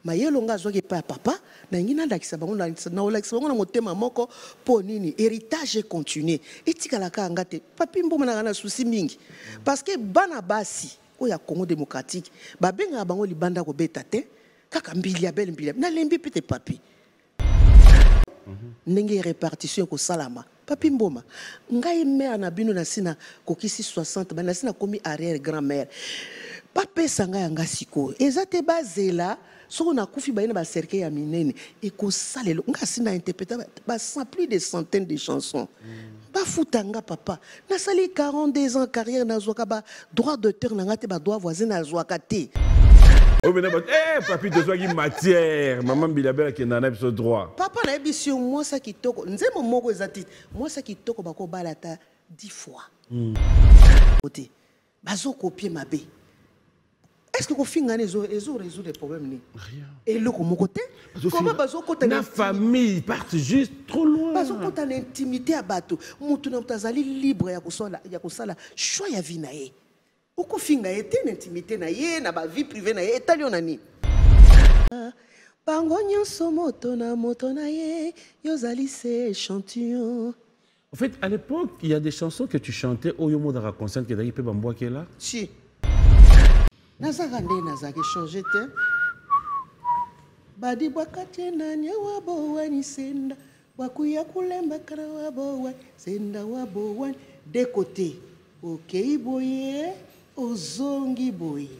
mayelo nga azwaki pa papa na ngi nandakisa bango na olakisa bango na motema moko po nini héritage continue etikalaka nga te papi mboma na souci mingi parce que bana basi oya Congo démocratique babenga bango libanda ko beta te kaka mbili na lembi pete papi ndenge répartition ko salama papi mboma ngai mère na bino na sina kokisi 60 ba na sina komi arrière grand-mère papi sanga yanga siko ezate bazela soko na kufi ba ina ba cercle ya minene e ko salelo nga sina interpréter ba sans plus de centaines de chansons ba futanga papa na sali 42 ans carrière na zwaka ba droit d'auteur na ngate ba droit voisin na zwaka te. Oh, mais papi, de soi qui matière. Maman Bilabella qui n'a pas ce droit. Papa n'a pas sur moi ça qui toko. Nze mon mot moi ça qui toko bako balata 10 fois. Côté. Bazo copier ma bé. Est-ce que vous finissez résoudre les problèmes? Rien. Et le comment côté? Comment bazo côté? La famille part juste trop loin. Bazo côté l'intimité à bateau. Moutou na mtazali libre ya kusala choix ya vie nae. Oko finga ete l'intimité na ye na ba vie privée na ye etalio nani. Bango nyonso moto na ye yozali se échantillon. En fait, à l'époque, il y a des chansons que tu chantais au Yomo Dara consciente que d'ailleurs peut bamboa qui est là. Si. Nazaka nde nazaki changer te. Badi bwakate na nyawabo wani senda. Wakuya kulemba kara wabo wani senda wabo wani. De côté. Ok boye. Ozongi boye.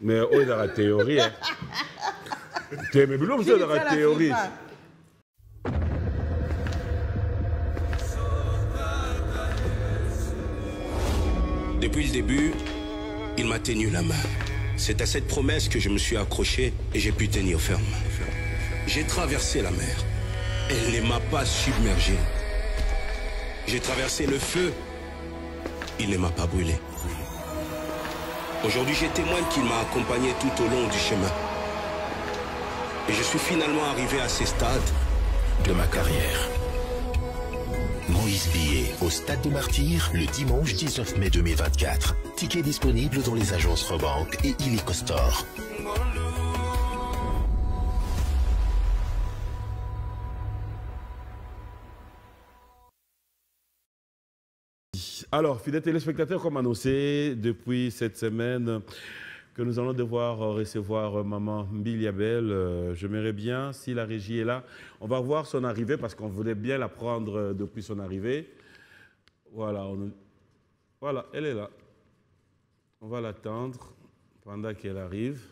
Mais on est dans la théorie. Mais vous êtes dans la théorie. Depuis le début, il m'a tenu la main. C'est à cette promesse que je me suis accroché et j'ai pu tenir ferme. J'ai traversé la mer. Elle ne m'a pas submergé. J'ai traversé le feu. Il ne m'a pas brûlé. Aujourd'hui, je témoigne qu'il m'a accompagné tout au long du chemin. Et je suis finalement arrivé à ce stade de ma carrière. Moïse Billet au Stade des Martyrs le dimanche 19 mai 2024. Ticket disponible dans les agences Rebank et Illico Store. Alors, fidèles téléspectateurs, comme annoncé depuis cette semaine, que nous allons devoir recevoir Maman Mbiliabel. J'aimerais bien, si la régie est là, on va voir son arrivée parce qu'on voulait bien la prendre depuis son arrivée. Voilà, voilà, elle est là. On va l'attendre pendant qu'elle arrive.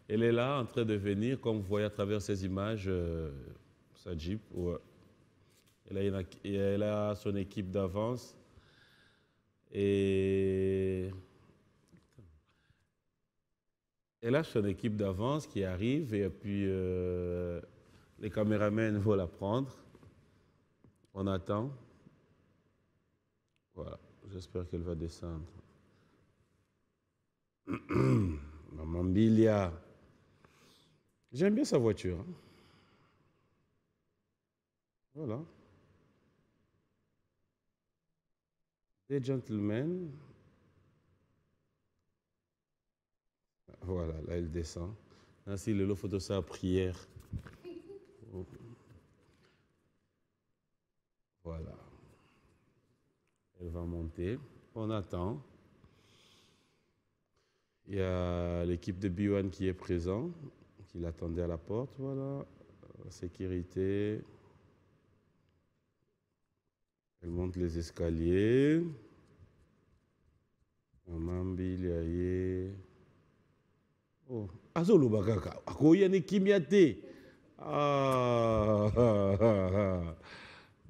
Elle est là en train de venir, comme vous voyez à travers ces images, sa Jeep. Ouais. Elle a son équipe d'avance. Et elle a son équipe d'avance qui arrive et puis les caméramens vont la prendre. On attend. Voilà, j'espère qu'elle va descendre. Maman Bilia. J'aime bien sa voiture. Hein. Voilà. Des gentlemen. Voilà, là, elle descend. Ainsi, le lot photo ça prière. Voilà. Elle va monter. On attend. Il y a l'équipe de B1 qui est présent, qui l'attendait à la porte. Voilà. Sécurité. Elle monte les escaliers. Maman Biliaye. Oh, Azolo Bakaka. Akoyane Kimiate. Ah.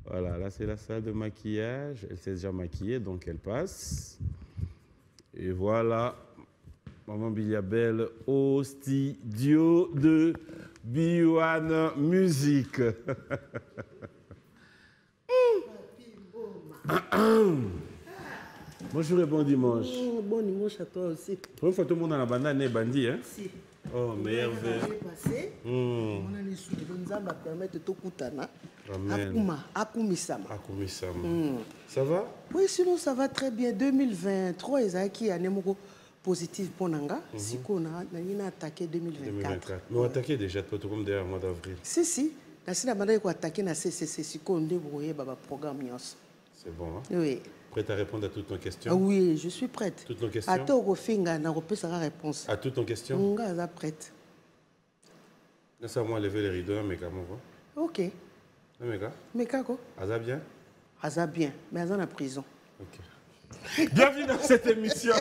Voilà, là c'est la salle de maquillage. Elle s'est déjà maquillée, donc elle passe. Et voilà, Maman Biliabel au studio de B1 Musique. Bonjour et bon dimanche. Bon dimanche à toi aussi. Première fois tout le monde dans la banane est bandit, hein? Si. Oh, meilleur verre. On a les sous de Nzamba permettre de tout kutana. Amen. Akumisama. Akumisama. Ça va? Oui, sinon ça va très bien. 2023, Ezaki, Anemoko, positive pour Nanga. Si on a attaqué 2024. Mais on a attaqué déjà, comme derrière le mois d'avril. Si. Si on a attaqué na CCC, si on a débrouillé le programme. C'est bon, hein? Oui. Prête à répondre à toutes nos questions? Oui, je suis prête. Toutes nos questions? À toi, Rofinga, na repose réponse. À toutes nos questions? Nanga, prête. Laisse-moi lever les rideaux, mais comment va? Ok. Mais quoi? Aza bien? Aza bien, mais Aza en prison. Ok. Bienvenue dans cette émission.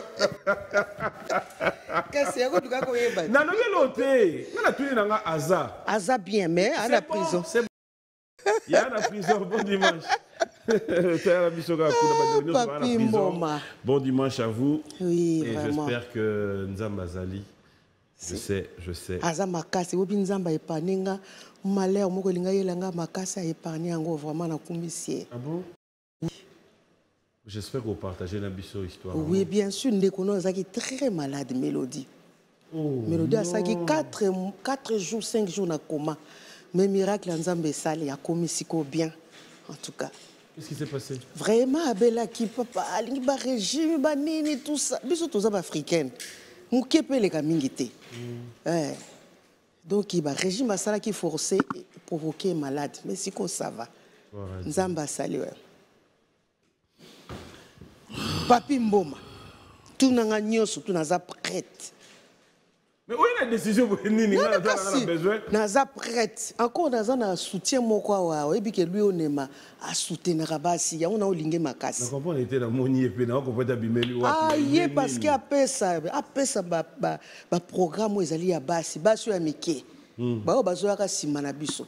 Qu'est-ce que c'est? Non, non, non, non, Aza. Aza bien, mais à la prison. C'est bon. Il y a la prison. Bon dimanche. Bon dimanche à vous. Oui, et vraiment. j'espère que Nzamba Zali. Je sais. Aza makasi, obi Nzamba epaninga, malheur moko linga yelanga makasi a épargné encore vraiment na commissaire. Ah bon? J'espère que vous partagez la histoire. Oui, bien sûr, Ndekono Zaki très malade, Mélodie. Oh, Mélodie a Zaki 4 jours, 5 jours na coma. Mais miracle Nzamba Sali a commis si bien, en tout cas. Qu'est-ce qui s'est passé? Vraiment, Abela qui papa, alingi ba régime, ba nini, tout ça. Biso tous les africains. Moukepe les kamingité. Donc, il va régime à ça qui forcé et provoquer malade. Mais si qu'on ça va. Nzamba Sali. Papi Mboma, tout n'a pas tout n'a prête. Mais où est la décision pour Nini? On a besoin. N'a prête. Encore dans un soutien mon quoi et puis que lui on aime à soutenir Rabasi. On a olingé ma casse. On comprend était dans mon y et puis on comprend abîmer lui. Ah yé parce qu'il après ça programme où ils allaient à Basi à Mickey. Bah bazo ka simana biso.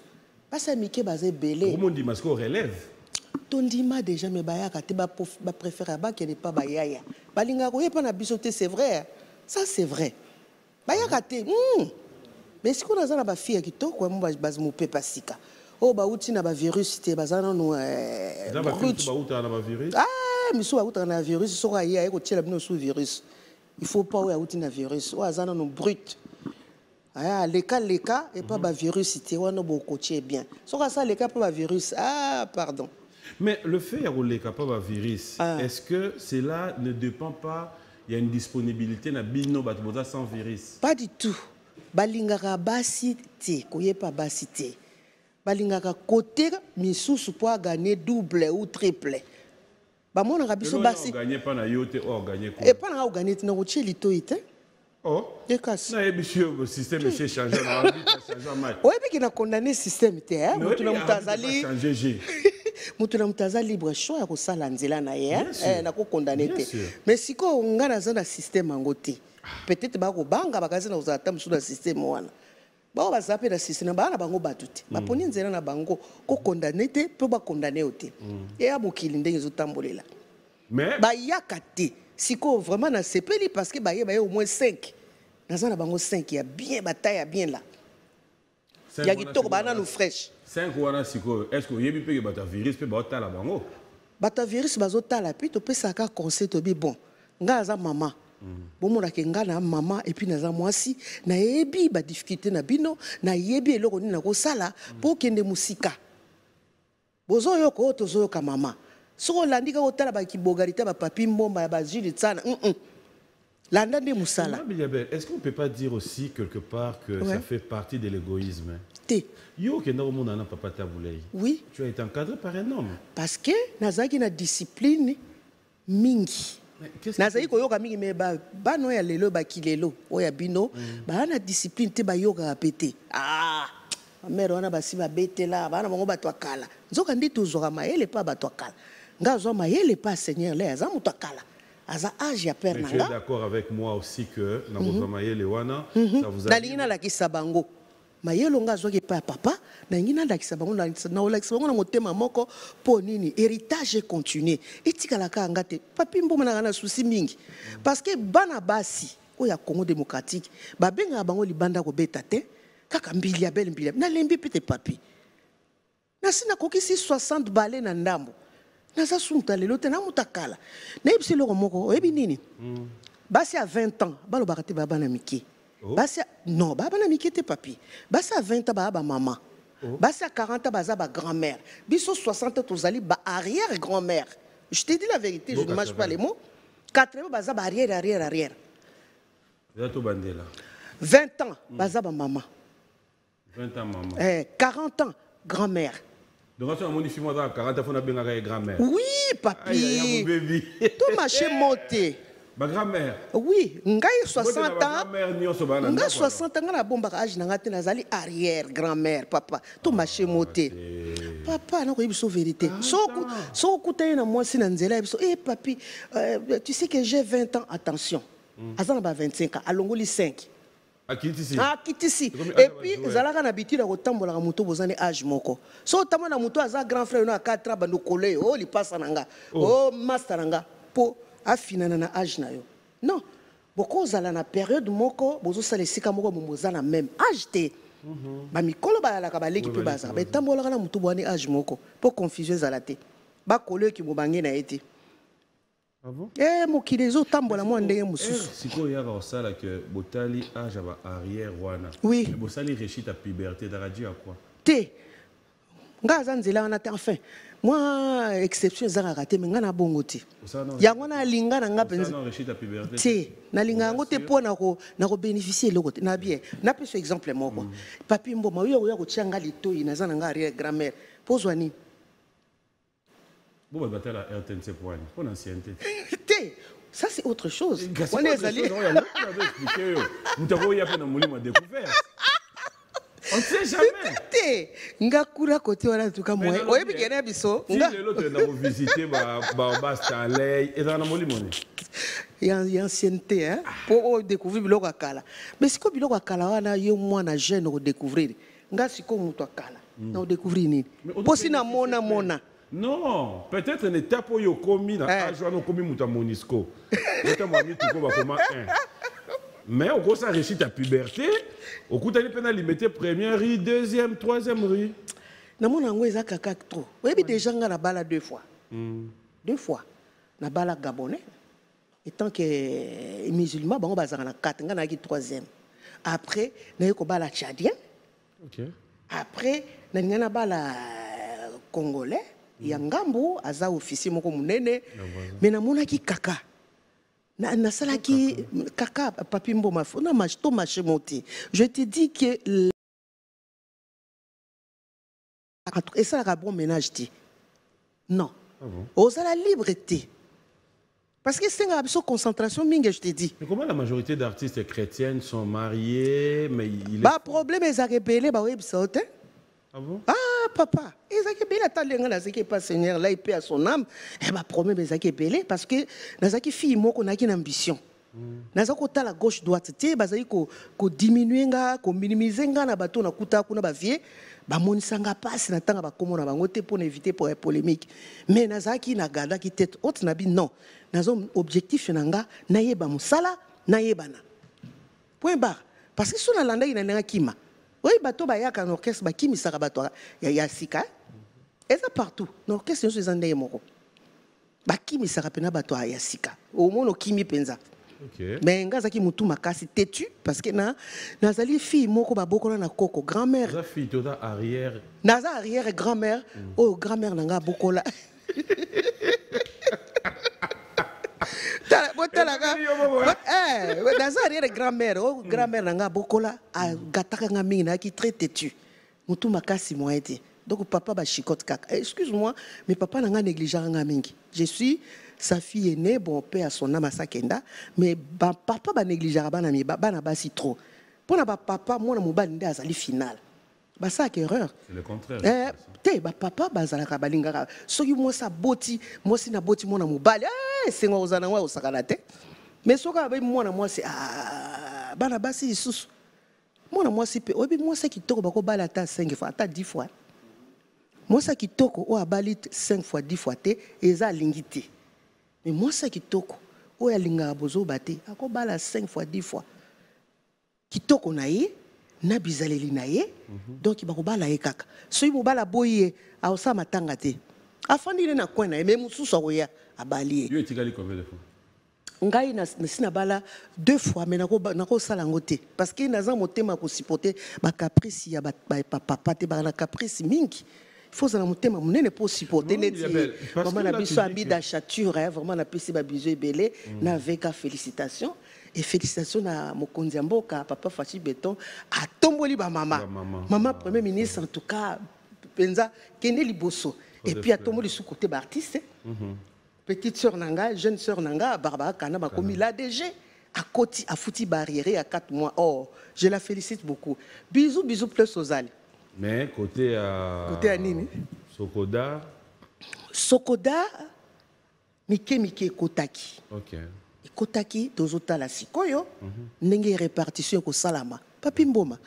Parce que Mickey bazé belé. Comment dit parce qu'on relève. Tondima déjà mais bayaka te ba préférer ba qui n'est pas bayaya. Balinga ko pas na bisoté c'est vrai. Ça c'est vrai. Bayaka te. Mais si on a na ba fille qui to quoi mo baz mo pe pasika. Oh ba uti na ba virus te bazana no virus. Ah, mais so ba na virus so ka ya ko tshela bino sous virus. Il faut pas ya uti na virus. O azana no brut. Ah, les cas et pas ba virus te wana bo ko tshé bien. So ka ça les cas pas ba virus. Ah, pardon. Mais le fait de capable virus, est-ce que cela ne dépend pas? Il y a une disponibilité na bino batboza sans virus? Pas du tout. Balingaka basi te, koye pas basi te. Balingaka côté misusu pour gagner double ou triple. Ba mona ka biso basi. Gagner pas na yote ou gagner quoi? Et pas na gagner na ko lito ite. Oh. Na le système est changé na match. Ouais, mais qui na condamné système te hein. Mutu na mutazali. Changer. Mutu na mutaza libre choix ya ko sala nzela na ye na ko condamné te. Mais siko ngana za na système angote. Peut-être ba ko banga bakazi na uzata msu na système wana. Ba ba zape na système ba na bango batuti. Ba poni nzela na bango ko condamné te pe ba condamné ote. Et ya mokili ndenge zo tambolela. Mais ba yakate siko vraiment na sepeli parce que ba au moins 5. Naza na bango 5 ya bien bataille ya bien là. Ya kitoko ba na no fresh. 5 wana siko est-ce que yebi pe bata virus pe ba tala bango? Bata virus bazo tala puis to pe saka conseil to bi bon. Nga za mama. Bon mona ke nga na mama et puis naza mwasi na yebi ba difficulté na bino na yebi eloko ni na ko sala po kende musika. Bozo yoko tozo yoka mama. Soko landika ko tala ba kibogarité ba papi mbomba ba jili tsana. Est-ce qu'on ne peut pas dire aussi quelque part que ça fait partie de l'égoïsme? Oui. Tu as été encadré par un homme. Parce que nazaki na discipline mingi. Nazaki ko yoka mingi me ba no ya lelo ba kilelo o ya bino ba na discipline te ba yoka pété. Ah. Mère wana basi ba betela ba na bango ba twakala. Nzoka ndi tuzora mayele pa ba twakala. Ngazo mayele pa Seigneur le azamu twakala. Tu es d'accord avec moi aussi que ça vous a la kisabango. Mayelo ngazo ke papa na ngina la kisabango na la kisabango na motema moko po nini héritage continue etikala ka ngate papi mboma na souci mingi parce que bana basi o ya Congo démocratique ba benga bango libanda ko beta te kaka mbili ya belle na lembi pete papi na sina kokisi 60 balais na ndambo. Naza sunta lelo te na mutakala na yebisi loko moko oyebi nini basi à 20 ans balo bakate baba na miki basi non baba na miki te papi basi à 20 ans baba maman basi à 40 ans baza ba grand-mère biso 60 ans tozali ba arrière grand-mère. Je te dis la vérité, je ne mange pas les mots. 80 baza ba arrière. Bandela. 20 ans, bazaba maman. 20 ans, maman. 40 ans, grand-mère. Donc, si on a 40 ans, on a bien grand-mère. Oui, papi. Tout marché monté. Ma grand-mère. Oui, ngai 60 ans. Ngai 60 ans, na bomba âge na ngati nazali arrière grand-mère, papa. Tout marché monté. Papa, non, il vérité. So kutaye na moi si na nzela biso. Eh papi, tu sais que j'ai 20 ans, attention. Azana ba 25 ans, alongoli 5. Ah, Kitisi. Ah, Kitisi. Et puis, zalaka na biti la kotambola ka muto bozani âge moko. So tamo na muto aza grand frère na 4 ans bando collé, oh li passa nanga. Oh master nanga po afinana na âge na yo. Non. Boko zala na période moko bozo sala sika moko moza na même âge te. Ba mikolo ba la ka ba leki pe baza. Ba tambola na muto boni âge moko. Po confusion zala te. Ba collé ki mo bangi na été. Ah bon? Mon kilezo tambola mo ndenge mususu. Siko ya ba sala que botali âge aba arrière wana. Oui. Bosali réussite à puberté da radio à quoi? Té. Nga zanzela wana te enfin. Moi exception za raté mais nga na bongo te. Yango na linga na nga penza. Non réussite à puberté. Té. Na linga ngo te po na ko bénéficier loko te. Na bien. Na pe ce exemple moko. Papi mboma yo ya ko tianga litoyi na za na nga arrière grand-mère. Pozwa ni. Bon, bah, la RTNC pour aller. Pour l'ancienneté. Ça, c'est autre chose. On est allé. Nous t'avons eu à peine un moulin découvert. On ne sait jamais. Ngakura côté voilà tout cas moi. Oui, puis qu'il y a biso. Si l'autre n'a pas visité Baobab Stanley et dans le moulin. Il y a ancienneté hein pour découvrir biloko akala. Mais si ko biloko akala wana yo mwana jeune ko découvrir. Nga siko muto akala. Na découvrir nini. Posi na mona. Non, peut-être une étape où il y a commis dans l'âge où il y a commis Mouta Monisco. Mais au gros, ça réussit ta puberté. Au coup, tu as peine à limiter première rue, deuxième, troisième rue. Na mon ango eza kaka trop. Oui, mais déjà nga na bala 2 fois. 2 fois. Na bala gabonais. Et tant que musulman, bango bazanga na 4, nga na ki 3e. Après, na yeko bala tchadien. OK. Après, na bala congolais. Yangambo aza officier moko munene mais namonaki kaka na salaki kaka papi mboma na machito marché monté. Je te dis que et ça la bon ménage ti non osala liberté parce que c'est une concentration mingi je te dis. Mais comment la majorité d'artistes chrétiennes sont mariés mais il ba problème est rebelle ba website. Ah bon? Ah, papa, Ezaki Bélé, attendez, Nazaki pas Seigneur, là, il paie à son âme. Eh bien, problème, Ezaki Bélé, parce que Nazaki fille, moi, qu'on a une ambition. Nazaki, à la gauche-droite, Bazaki, qu'on diminue, qu'on minimise, na bateau, na kuta, qu'on a bavier, ba monisanga passe, na tanga, ba comment on a bangoté pour éviter pour les polémiques. Mais Nazaki, na gada, qui tête haute, nabi, non. Nazom, objectif, nanga, naïeba moussala, naïebana. Point barre. Parce que si on a l'anda, il y a un kima. Oui, bateau bayaka en orchestre bakimi saka bateau ya sika. Et ça partout. L'orchestre nous en est moko. Bakimi saka pena bateau ya sika. Au moins kimi penza. OK. Mais ngazaki mutu makasi têtu parce que nazali fille moko ba boko na koko grand-mère. Naza fille toda arrière. Naza arrière et grand-mère. Oh grand-mère nanga boko la. Dans arrière grand-mère, grand-mère nanga bokola a gataka nga mingi na ki très têtu. Mutu makasi mo été. Donc papa ba chicote kaka. Excuse-moi, mais papa nanga négligent nga mingi. Je suis sa fille aînée, bon père à son âme à Sakenda, mais papa ba négligent ba na mi ba na ba si trop. Pour na ba papa moi na mobali nda azali final. Ba ça erreur. C'est le contraire. Papa bazalaka balingaka soki moi sa boti moi si na boti mona mobali c'est ngo ozana wa osakana te mais soka ba mona moi c'est bana basi isusu mona moi si pe obi moi ça kitoko bako bala ta 5 fois ta 10 fois moi ça kitoko o abali 5 fois 10 fois te eza lingité mais moi ça kitoko o ya linga bozo bate ako bala 5 fois 10 fois kitoko na ye na bizaleli na ye donc il va la ekaka so il va la boye a osa matanga te afandi na coin na même mususu oya abali yo etikali combien de fois ngai na sina bala 2 fois mais nako sala ngote parce que naza motema ko supporter ba caprice ya ba papa te ba na caprice mingi il faut ça motema munene pour supporter net vraiment na biso ami d'achature vraiment na pesi ba biso ebele na veka félicitations et félicitations à mokonzi ya mboka papa Fachi Beton a tomboli ba mama maman premier ministre en tout cas penza kende liboso et puis a tomboli sous côté ba artiste petite sœur nanga jeune sœur nanga Barbara Kana ba komi la DG à Koti à fouti barrière à 4 mois. Oh, je la félicite beaucoup. Bisous bisous plus aux allées. Mais côté à Nini Sokoda Mike Kotaki. OK. Kotaki tozota la sikoyo ndenge répartition ko salama. Papi Mboma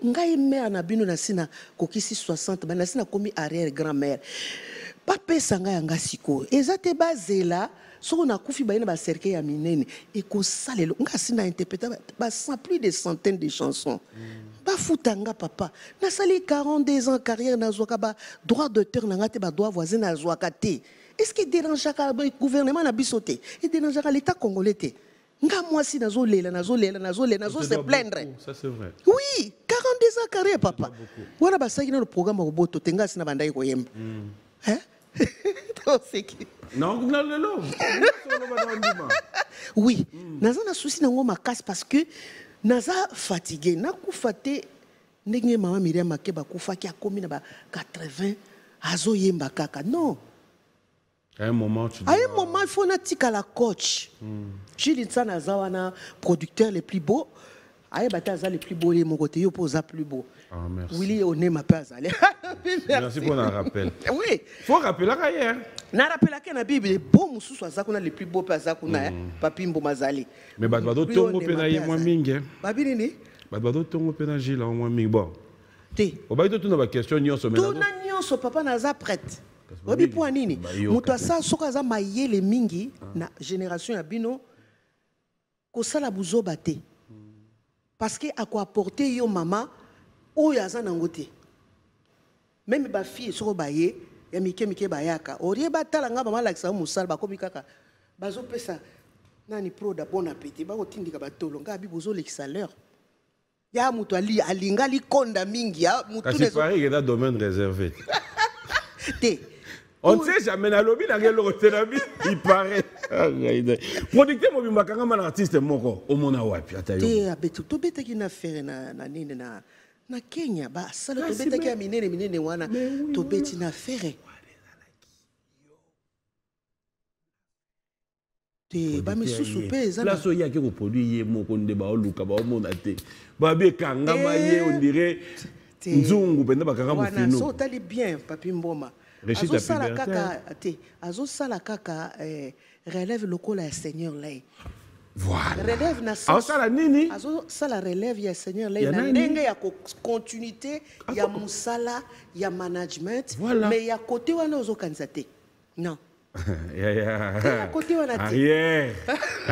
ngai mère na bino na sina kokisi 60 ba na sina komi arrière grand-mère. Papa sanga yanga sikoyo. Ezate bazela soko na kufi ba ina ba cercle ya minene e ko salelo nga sina interpréter ba sans plus de centaines de chansons. Ba futanga papa na sali 42 ans carrière na zoka ba droit d'auteur na ngate ba droit voisin na zoka te. Est-ce qu'il dérange le gouvernement na bisoté? Il dérange l'État congolais. Nga moi si nazo se plaindre. Ça c'est vrai. Oui, 42 ans carrière papa. Voilà ba ça qui le programme au boto tenga sina bandai ko yem. Hein? Non. Oui, naza na souci nango makas parce que naza fatigué, na kufate ndenge mama Miriam Makeba kufa ki akomi na ba 80 azo yemba kaka. Non. À un moment, il faut que la coach. Jules Ntsana Zawana, producteur les plus beaux. Aïe, Bataza les plus beaux, les Mogoté, yo posa plus beau. Ah, merci. Willy, on est ma place. Merci pour le rappel. Oui. Il faut rappeler la carrière. Na rappel à la Bible, les beaux moussous, ça qu'on a les plus beaux Pazakuna, Papimbo Mazali. Mais Badbado Tongo Penaye moins ming. Babini? Badbado Tongo Penaye là moins ming. Bon. Te. Au bail de tout na question nyon so tout na nyon so papa naza prête. Obi pour nini? Muto sa soka za mayele mingi na génération ya bino ko sala buzo bate. Parce que à quoi apporter yo mama o ya za nangote. Même ba fille soko baye ya mike bayaka. Orie batala nga mama lakisa musala ba komi kaka. Bazo pesa nani pro da bon appétit ba ko tindika batolo nga bi buzo lekisa l'heure. Ya muto ali alinga li konda mingi ya muto nezo. C'est pareil que dans domaine réservé. Te. On ne sait jamais, dans le lobby, il paraît. Producteur, je suis un artiste au Monawapi. Tu bête qui n'a fait na Kenya, bah ça le bête qui a miné wana, tu bête n'a fait. Te ba me soupé ça. Là so ya ki ko produit mo ko ndeba o luka ba o monate. Ba be kanga maye on dirait nzungu penda ba kanga mo fino. Wana so tali bien papi Mboma. Azo sala kaka relève lokola ya Seigneur Lay. Voilà. Relève na sa. Sala nini? Azo sala relève ya Seigneur Lay na ndenge ya continuité ya musala ya management mais ya côté wana ozo kanisa te. Non. Ya côté wana te. Arrière.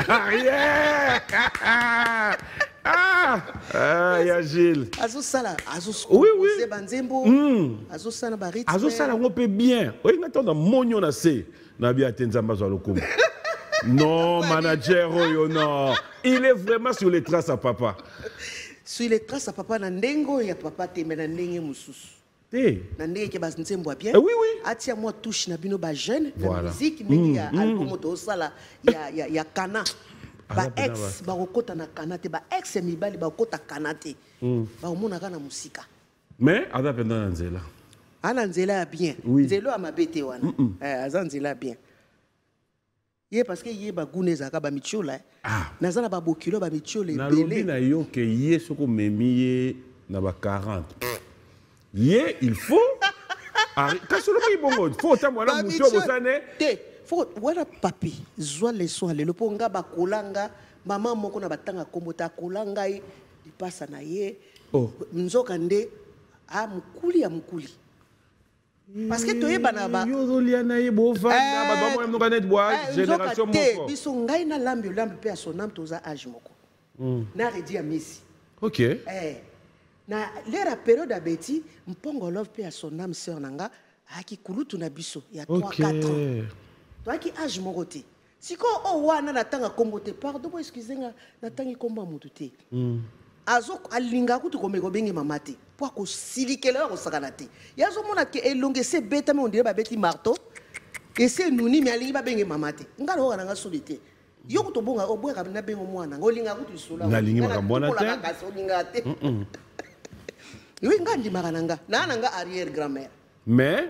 Arrière. Ah, ya Gilles. Azo sala, oui. Banzembo. Azo sala ba rythme. Azo sala on peut bien. Oui, n'attends monyo na se. Na bia tenzamba zo lokumu. Non, manager oyo non. Il est vraiment sur les traces à papa. Sur les traces à papa na ndengo ya papa te mais na ndenge mususu. Na ndenge ke bazinzembo bien. Oui. Atia moi touche na bino ba jeune voilà. Na musique mingi ya album to sala ya kana. Ba ex ba okota na kanate ba ex mibali ba okota kanate ba omona kana musika mais ada penda nzela ana nzela bien nzelo amabete wana azanzela bien ye parce que ye ba guneza ka ba michola nazana ba bokilo ba michola na lobi na yo ke ye soko memiye na ba 40 ye il faut kasolo ba ibongo faut tamwana mucho bosane te faut voilà papi zwa leçon le ponga ba kolanga mama moko na batanga kombota kolanga i passa na ye nzoka nde a mukuli ya mukuli parce que toyeba na ba yo lia na ye bovanda ba mo mnoka net bois génération moko biso ngai na lambi pe a sonam toza âge moko na redi ya Messi OK na l'era période abeti mpongo love pe a sonam sœur nanga aki kulutu na biso ya 3-4 ans. Toi qui âge mon côté. Si quand on voit na tanga kombote pardon excusez-moi na tangi komba mututé. Azo alinga kutu komeko bengi mamate. Pour ko silikela ko sakanate. Yazo mona ke elonge se beta me on dirait ba beti marteau. Et c'est nouni mais alingi ba bengi mamate. Ngalo wana nga solité. yo ko to bonga obweka na bengo mwana ngolinga kutu isola Nalingi makambo na te. olinga te yo ngandi makananga nanga arrière grand-mère Mais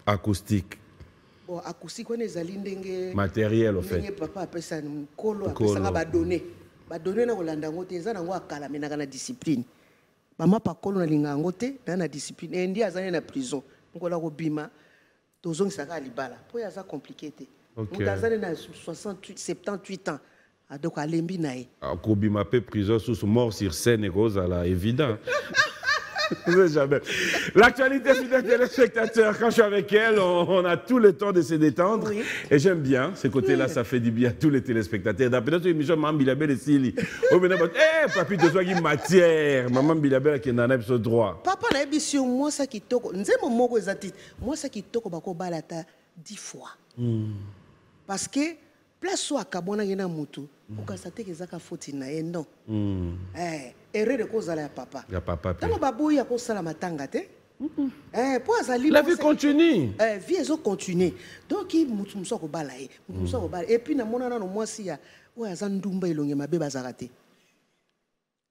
acoustique. bon acoustique on ezali ndenge Matériel, au fait. ndenge papa apesa nkolo apesa nga badonné na kolanda ngo te eza nango akala menaka na discipline mama pakolo na linga yango te na discipline endi azali na prison nkola kobima tozongisaka libala po aza compliqué te moto azali na 68 78 ans donc alembi na ye akobima pe prison sous mort sur scène et cause à la évident. Jamais. L'actualité, fidèles téléspectateurs, quand je suis avec elle, on a tout le temps de se détendre. Oui. Et j'aime bien ce côté-là, ça fait du bien à tous les téléspectateurs. D'après notre émission, Maman Bilabel et Sili. Oh, mais papi, tu sois qui matière. Maman Bilabel qui est dans l'épisode droit. Papa, na émission, moi, ça qui toque. Moi, ça qui toque, bako balata 10 fois. Parce que, place soit kabona yena mutu, ou kasate que zaka foti na ye non. Erreur de cause à la papa. Ya papa. Tant babou ya ko sala matanga te. Pour azali. La vie continue. Vie ezo continue. Donc il mutu muso ko bala ye, muso ko bala. Et puis na mona na no mwasi ya, o azandumba ilonge mabe bazarate.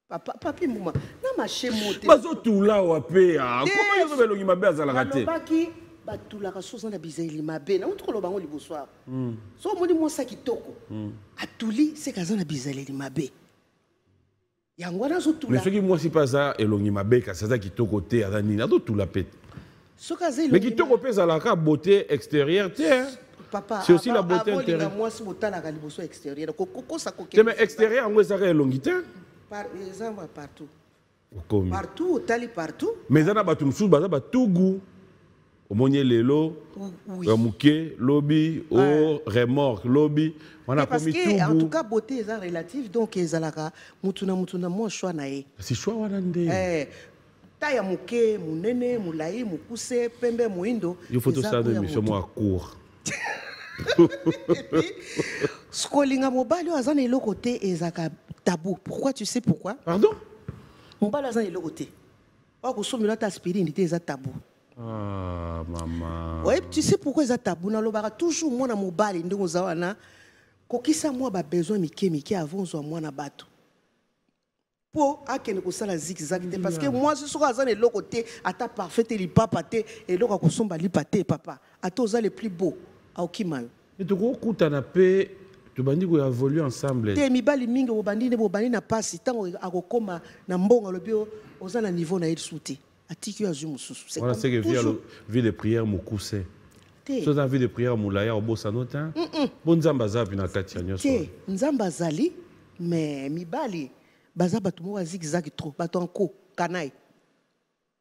Papa papi muma, na marché moté. Bazo tout là wape ah. Comment yo belongi mabe azarate? Baki batulaka soza na bizeli mabe na utko lobango liboswa. So moni mwasa kitoko. Atuli se kazana bizeli mabe. Mais ce qui moi si pas ça et l'on m'a béca ça qui to côté à nina tout la pète. Mais qui to côté à la beauté extérieure tiens. Papa c'est aussi la beauté intérieure. Moi si bota la galiboso extérieure koko ça coquet. Mais extérieur on ça est longité. Par exemple partout. Comme partout tali partout. Mais ça na batum sous baza ba tout goût. Au monier lelo, mouké, lobby, au remorque, lobby. On a commis tout. En tout cas, beauté est relative, donc ezalaka mutuna moi choix nae. C'est choix wanande. Taya mouké, munene, moulaï, moukousse, pembe, mouindo. Il faut tout ça de mission moi court. Skolinga mobali azana elo côté ezaka tabou. Pourquoi tu sais pourquoi? Pardon? Mobali azana elo côté. Wa ko somila ta aspirine te tabou. Ah, maman. Oui, tu sais pourquoi ils tabou na lobaka toujours moi na mobali ndongo zawana kokisa moi ba besoin mike avant zo moi na bato. Po akene ko sala zigzag te parce que moi ce soir azana le côté ata parfait li papa te et loko ko somba li paté papa. Ata oza le plus beau a okimayo. Et tu ko kutana pe tu bandi ko évoluer ensemble. Te mibali mingi bo bandi na pasi tango akokoma na mbonga lobio oza na niveau na il souté. Voilà ce que vie de prière moukousse. Si vous avez vie de prière moulaya au bossanotin, bon nzambaza puis na katia nyoso. Nzambazali mais mibali baza batu mo zigzag trop batonko kanai.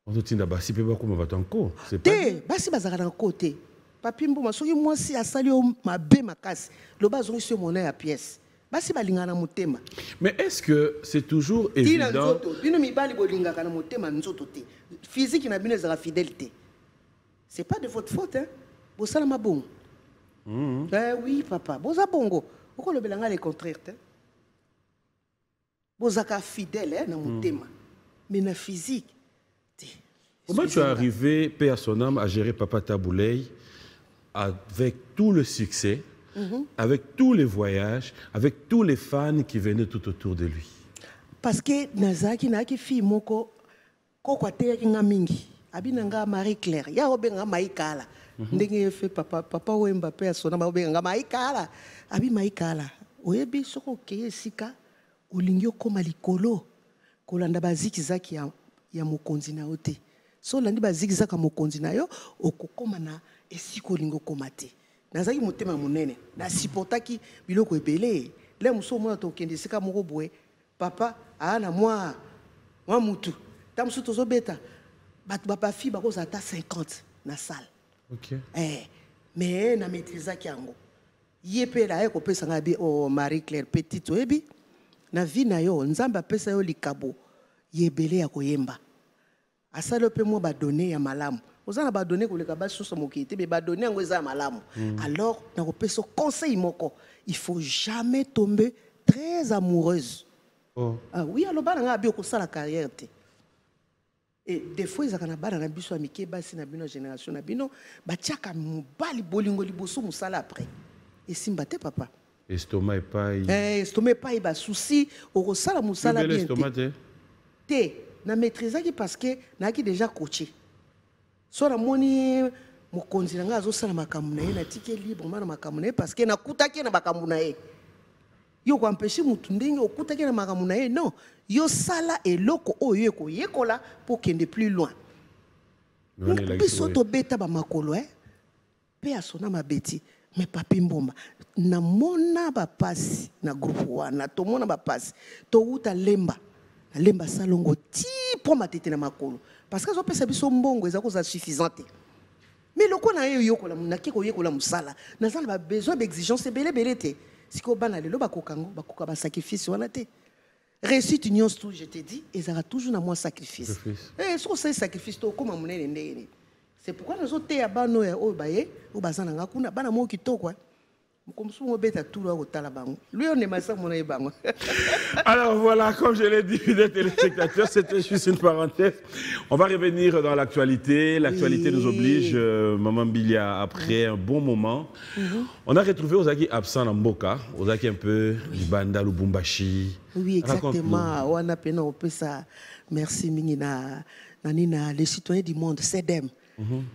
On te tinda basi pe ba kuma batonko. C'est pas. Basi bazaka na côté. Papi mboma soki mwasi asali o mabe makasi. Lo bazongi sur mon à pièce. Basi balingana motema. Mais est-ce que c'est toujours évident? Bino mibali bolingaka na motema nzoto te. Physique na bino ezala fidélité. C'est pas de votre faute hein. Bosala mabongo. Oui papa, boza bongo. Oko le belanga le contraire te. Bozaka fidèle hein na motema. Mais na physique. Comment tu es arrivé père son âme à gérer Papa Tabouley avec tout le succès? Avec tous les voyages, avec tous les fans qui venaient tout autour de lui. Parce que Nazaki n'a qui fille moko kokwate kinga mingi abinanga Marie Claire ya obenga maikala ndenge fait papa Wemba pe asona ba obenga maikala abi maikala oyebi soko ke sika olingyo koma likolo kolanda baziki zaki ya mokonzi na ote so landi baziki zaka mokonzi na yo okokoma na esiko lingo komate. Nazaki motema monene na supportaki biloko ebele le muso mwana to kende sika moko boye papa ana moi mutu tamsu tozo beta bat papa fi bako za ta 50 na salle. OK. Mais na maîtrise ki yango yepe la ko pesa ngabi o Marie Claire petite oyebi na vie na yo nzamba pesa yo likabo yebele ya koyemba asalo pe mo ba donner ya malamu. Vous avez donné que le cabas sur son moquette, mais donné un goza malamu. Alors, dans le conseil moko, il faut jamais tomber très amoureuse. Oui, alors bah on a bien ça la carrière. Et des fois ils ont un bar dans biso amike basi na bino génération na bino, ba tiaka mbali bolingo liboso musala après. Et simbate papa. Estomac et paille. Estomac et paille, bah souci, au ressala musala bien. Estomac, te na maîtrisaki parce que naki déjà coaché. So na moni mokonzi nanga azosala makambo na ye na tike libre na makambo na ye parce que nakutaki na makambo na ye. Yo ko empêcher mutu ndenge okutaki na makambo na ye non. Yo sala eloko oyo eko yekola pour kende plus loin. Biso to beta ba makolo pe asona mabeti mais papi mbomba na mona ba pasi na groupe wana to mona ba pasi to uta lemba lemba salongo ti po matete na makolo parce que zo pesa biso mbongo ezako za suffisante mais loko na yo yokola na kiko yekola musala na zana ba besoin d'exigence belé belé te siko bana lelo ba kokango ba koka ba sacrifice wana te réussite union tout je te dis ezara toujours na moi sacrifice ce qu'on c'est sacrifice to comme monene ndenge. C'est pourquoi nous autres à bano ya o baye o bazana nga kuna bana mo kitoko mukomsu beta tout là au talabango lui on est massa mon ebango. Alors voilà, comme je l'ai dit, les téléspectateurs, c'était juste une parenthèse. On va revenir dans l'actualité. L'actualité nous oblige, Maman Bilia, après un bon moment. On a retrouvé Ozaki absent en Mboka, Ozaki un peu Libanda, Lubumbashi. Oui, exactement. On a peine au ça. Merci Minina, Nanina, les citoyens du monde, CEDEM.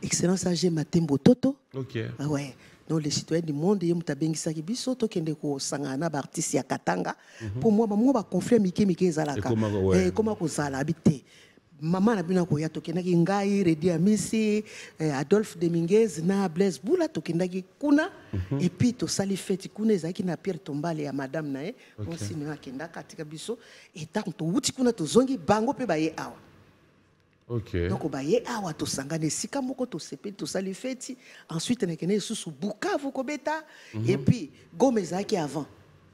Excellence AG Matembo Toto. Ok. Ah ouais. Donc les citoyens du monde, ils ont bengi biso to kende ko sangana ba artiste ya Katanga. Pour moi ba conflit mike zalaka. Comment ko zala habité. Maman na bina ko ya to kenda ki ngai Redi Amisi, Adolphe Dominguez na Blaise Boula to kenda ki kuna et puis to sali fête kuna ezaki na Pierre Tombale ya madame na on sinema kenda katika biso et tant to wuti kuna to zongi bango pe ba ye awa. Okay. Donc, baye awa to sangane sika moko to sepe to sali feti. Ensuite, on a kene sous Bukavu kobeta et puis Goma ezaki avant.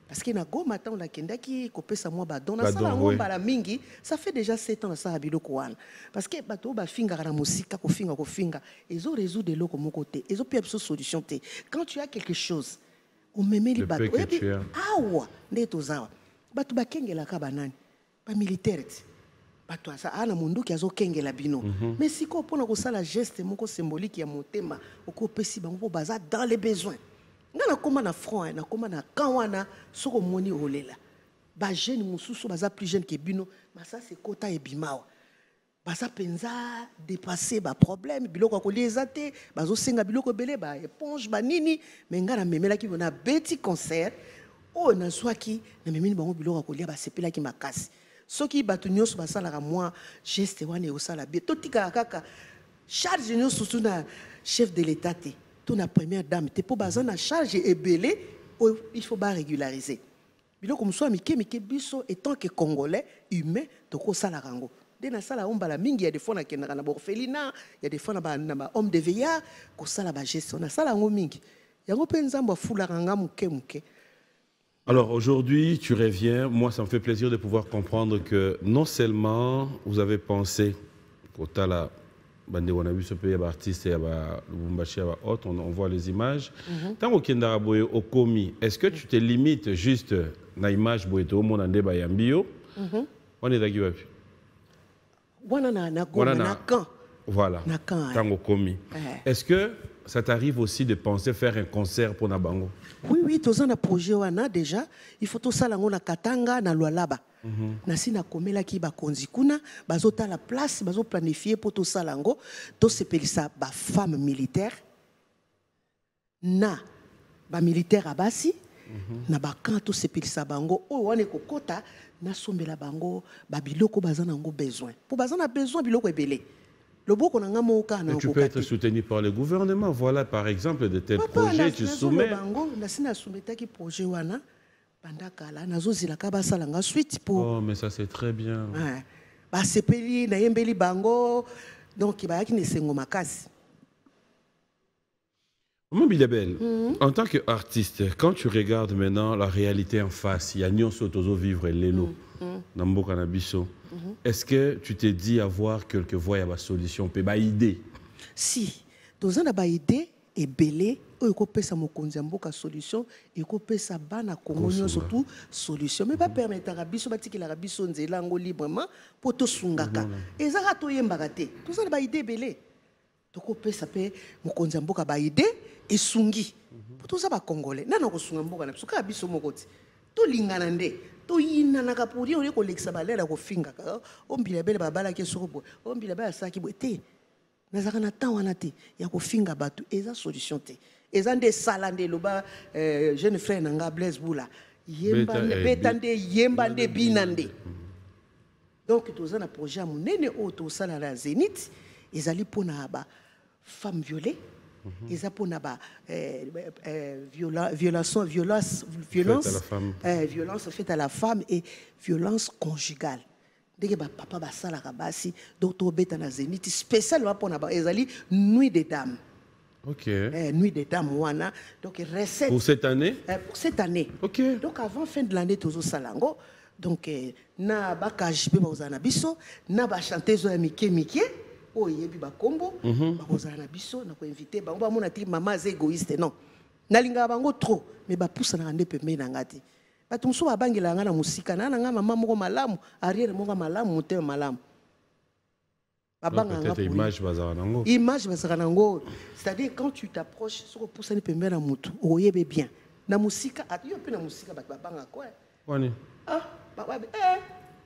Parce que na Goma ta on a kenda ki kopesa moi ba dona sala ngomba la mingi, ça fait déjà 7 ans na sa biloko wana. Parce que bato ba finga na musika ko finga ils ont résoudre loko moko te. Ils ont pu absolument solution te. Quand tu as quelque chose, on me met les bateaux et puis awa ndeto zawa. Bato ba kengela ka banani. Ba militaire. Ana mundu ki azokengela bino mais siko pona ko sala geste moko symbolique ya motema oko pesi bango baza dans les besoins ngana koma na front na koma na kawana soko moni olela ba jeune mususu baza plus jeune que bino mais ça c'est kota e bimawa baza penza dépasser ba problème biloko ko liezate bazo senga biloko belé ba éponge ba nini mais ngana memela ki bona beti concert o na swaki na memini bango biloko ko lia ba sepela ki makasi. Ce qui bat nous sur la moi geste wane au sala bien tout tika kaka charge nous surtout na chef de l'état te tout na première dame te pour bazan na charge et belé il faut pas régulariser bilo comme soit mike biso étant que congolais humain to ko sala rango de na sala omba la mingi ya des fois na kenaka na orphelinat il y a des fois na homme de veillard ko sala ba geste na sala ngo mingi yango pe nzambo fula ranga muke. Alors aujourd'hui, tu reviens. Moi, ça me fait plaisir de pouvoir comprendre que non seulement vous avez pensé au Tala, on a vu ce pays artiste et on voit les images. Tant au au Komi, est-ce que tu te limites juste à l'image boeto au monde en yambio? On est d'accord. Voilà. Tant au Komi. Est-ce que ça t'arrive aussi de penser faire un concert pour Nabango? Oui, tous un projet wana déjà, il faut tout ça là na Katanga na Lualaba. Na sina komela ki ba konzi kuna, bazota la place, bazo planifier pour tout ça lango, to sepelisa ba femme militaire. Na ba militaire abasi, na ba kanto sepelisa bango, o wane kokota na sombela bango, ba biloko bazana ngo besoin. Pour bazana besoin biloko ebele. Tu peux être soutenu par le gouvernement. Voilà, par exemple, de tels projets, tu soumets. Oh, mais ça, c'est très bien. Maman Bilabel, en tant qu'artiste, quand tu regardes maintenant la réalité en face, il y a Nyonso Tozo vivre et Lelo, Nambo Kanabiso. Est-ce que tu t'es dit avoir quelques voies à la solution, peut idée? Si, dans une idée et belé, il faut que ça me solution, il faut que ça bana Congo surtout solution. Mais pas permettre à Rabiso batiki la Rabiso nzelango librement pour tout sungaka. Et ça a tout yembagate. Tout ça ba idée belé. toko pesa pe mokonzi mboka ba ide esungi pour ça ba congolais nana ko sunga mboka na suka biso mokoti to lingana nde to yina na kapuri ole ko lekisa balela ko finga ka ombila bele babala ke soko ombila ba saki bote nazaka na temps wana te ya ko finga batu eza solution te eza nde sala nde loba jeune frère nanga Blaise Bula yemba betande yemba nde binande. Donc toza na projet monene o to sala la Zénith ezali pona ba femme violée eza pona ba violence faite à la femme et violence conjugale. Dès ba papa ba sala ka basi donc to beta na Zénith spécialement pona ba ezali nuit des dames. OK. Nuit des dames wana donc recette pour cette année. Pour cette année. OK. Donc avant fin de l'année tozo salango donc na ba kajipe ba ozana biso na ba chanteuse ya mike o yebi ba kombo ba ozana biso na ko inviter ba mona ti maman z égoïste non nalinga bango trop mais ba poussa na ndé pembe na ngati ba tumso ba bangela nga na musika na nga maman moko malamu arrière moko malamu mote malamu image bazaranango c'est-à-dire quand tu t'approches sur poussa ni pembe na mutu o yebe bien na musika atiyo pe na musika ba banga quoi wani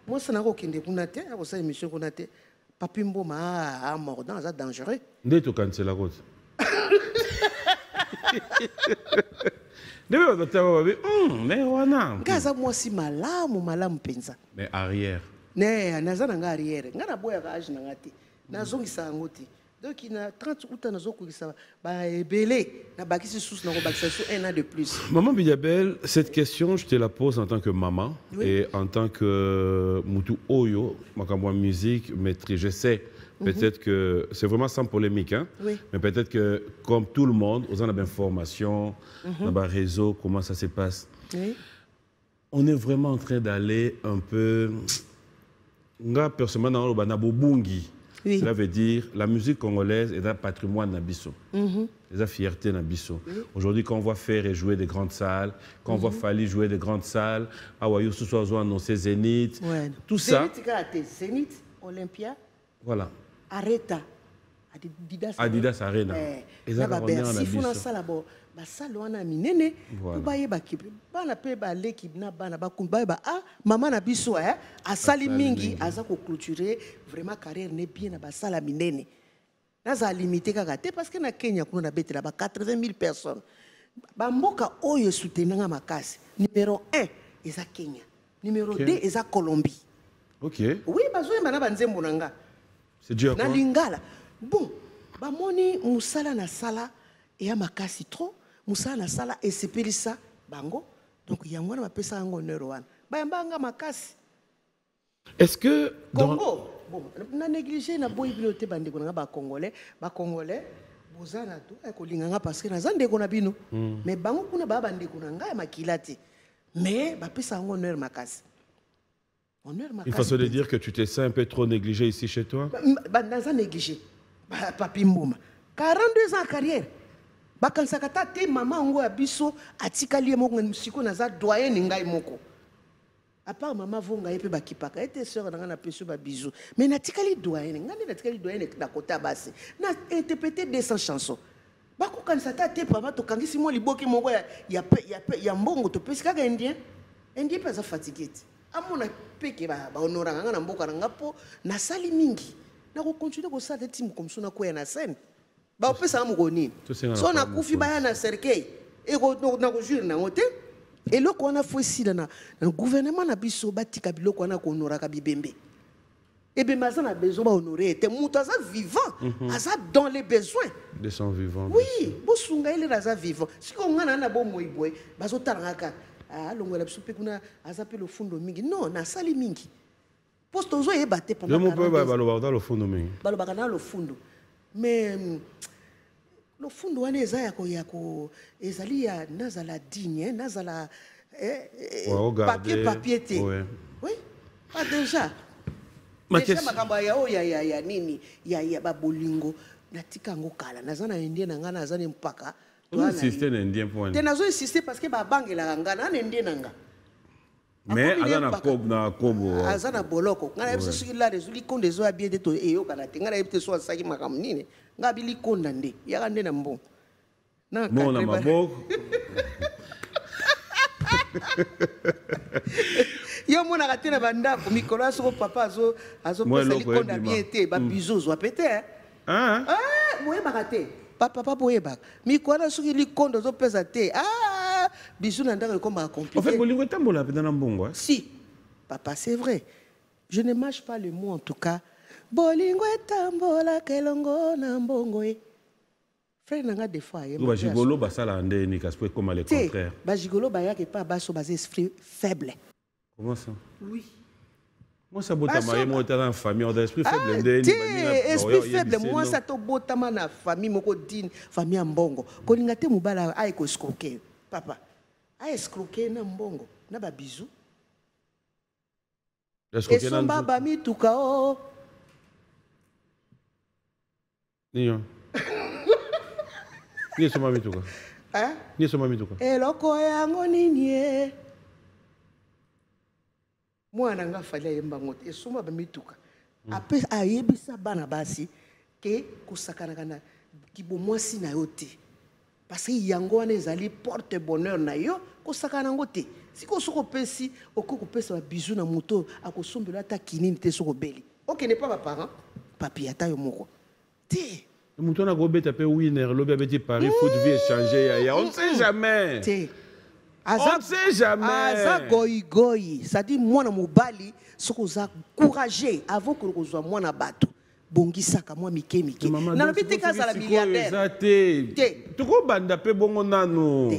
moi ça n'a aucun dégoûté à ça émission qu'on a été papi mboma à mordant ça dangereux nde to cancela cause debe ba tawa ba mais wana ngaza moi si malamu penza mais arrière ne naza na nga arrière nga na boya ka age na ngati nazongisa ngoti donc il a 30 août nazokisa ba ebele na bakisi sous na ko bakisa sous un an de plus. Maman Bidiabel, cette question je te la pose en tant que maman et en tant que mutu oyo makambo musique maîtrise. Je sais peut-être que c'est vraiment sans polémique hein, mais peut-être que comme tout le monde aux en a bien formation dans le réseau comment ça se passe. On est vraiment en train d'aller un peu nga personnellement dans le banabobungi. Cela veut dire la musique congolaise est un patrimoine nabiso. C'est une fierté nabiso. Aujourd'hui, quand on voit faire et jouer des grandes salles, quand on voit Fali jouer des grandes salles, Awayo Soussozo annoncer Zénith, tout ça. Zénith, Olympia. Voilà. Arrêta. Adidas Arena. Et ça va bien. Si vous avez ça là-bas, ça loana minene. Vous voyez ba kipe. Ba na pe ba l'équipe na ba na ba kumba ba ah maman na biso a sali mingi aza ko clôturer vraiment carrière ne bien na ba sala minene. Na za limité kaka te parce que na Kenya kuna na betela ba 80 000 personnes. Ba mboka oyo soutenanga makasi. Numéro 1 eza Kenya. Numéro 2 eza Colombie. OK. Oui, bazo na ba nzembo nanga. C'est Dieu quoi? Na lingala. Bon, ba moni musala na sala et a makasi trop. Musala na sala et sepelisa bango. Donc il y a moi na pesa ngo neuroan. Ba mbanga makasi. Est-ce que Congo bon, na négliger na boy biloté bande ko na ba congolais bozana to ko linganga parce que na zande ko na bino. Mais bango kuna ba bande ko na nga makilati. Mais ba pesa ngo neur makasi. Il faut se dire que tu t'es un peu trop négligé ici chez toi. Dans un négligé. Papi Mbouma. 42 ans de carrière. Bakansaka te maman ngo abiso atikali moko musiko naza doyen ngai moko. À part maman vonga yepe bakipaka était sœur na peso ba bisou. Mais natikali doyen ngani natikali doyen na kota base. Na interpréter 200 chansons. Bako kansaka te papa to kangisi mo liboki moko ya mbongo to pesika ka indien. Indien pas fatigué. Amona peke ba honoranga na mboka nga po na sali mingi. Na ko continuer ko sa team comme ça na ko na scène. Ba opesa mukoni. So na kufi ba na cercueil. Et na ko jure na ngote. Et le qu'on a fait ici dans le gouvernement na biso batika biloko na ko honora ka bibembe. Et bien maza na besoin ba honorer était mutaza vivant, aza dans les besoins de son vivant. Oui, bo sunga ile raza vivant. Si ko ngana na bo moiboy, bazo taranga ah longo la biso pe kuna aza pe le fundo mingi. Non, na sali mingi. Poste ozo e baté pendant. Je mo pe ba baloba dans le fundo mingi. Baloba na le fundo. Mais le fundo wana eza yako ezali ya nazala digne, nazala papier te. Oui, pas déjà. Déjà makamba ya o ya nini ya babolingo natika ngo kala nazana indien nanga nazana mpaka to insister na indien point. Te nazo insister parce que ba bangela nga na indien nanga. Mais azana kobo. Azana boloko. Ngana yebso soki la resuli konde zo bien de to eyo kana te. Ngana yebte so asaki makam nini. Ngabi li konda nde. Yaka nde na mbongo. Na Mona maboko. Yo mona katena banda ko mikolo aso papa azo pesa li konda bien te ba bizo zo apete. Moye bakate. Papa boye bak. Mikolo soki li kondo zo pesa te. Bisous n'andaka comme compliqué. En fait, bolingo tambola pe dans mbongo. Si, papa, c'est vrai. Je ne mâche pas le mot en tout cas. Bolingo tambola kelongo na mbongo e. Frère nanga des fois. Ba jigolo ba sala ande ni kaspe comme le contraire. Ba jigolo ba yake pas baso basé esprit faible. Comment ça? Oui. Moi ça botama moi t'es dans famille on esprit faible ande ni esprit faible moi ça to botama na famille moko din famille mbongo. Kolinga te mubala ay ko escroquer. Papa. A escroquer na mbongo na ba bisou. Escroquer na baba mi tuka o. Niyo. Ni soma mi tuka. Ni soma mi tuka. Eloko yango nini e. Mwana nga fali yemba ngote esoma ba mi tuka. Apes ayebisa bana basi ke kusakana kana kibo mwasi na yote. Parce que yango wana ezali porte bonheur na yo kosakana ngo te siko soko pesi okoko pesa ba bisou na moto akosombela ta kinini te soko beli OK n'est pas ba parent papi ata yo moko te moto na go beta pe winner lobi abeti Paris foot vie échanger ya on sait jamais te on sait jamais aza goyi ça dit mwana mobali soko za courageux avant que kozwa mwana bato bongisaka moi mike na biti kaza la milliardaire tuko banda pe bongo nano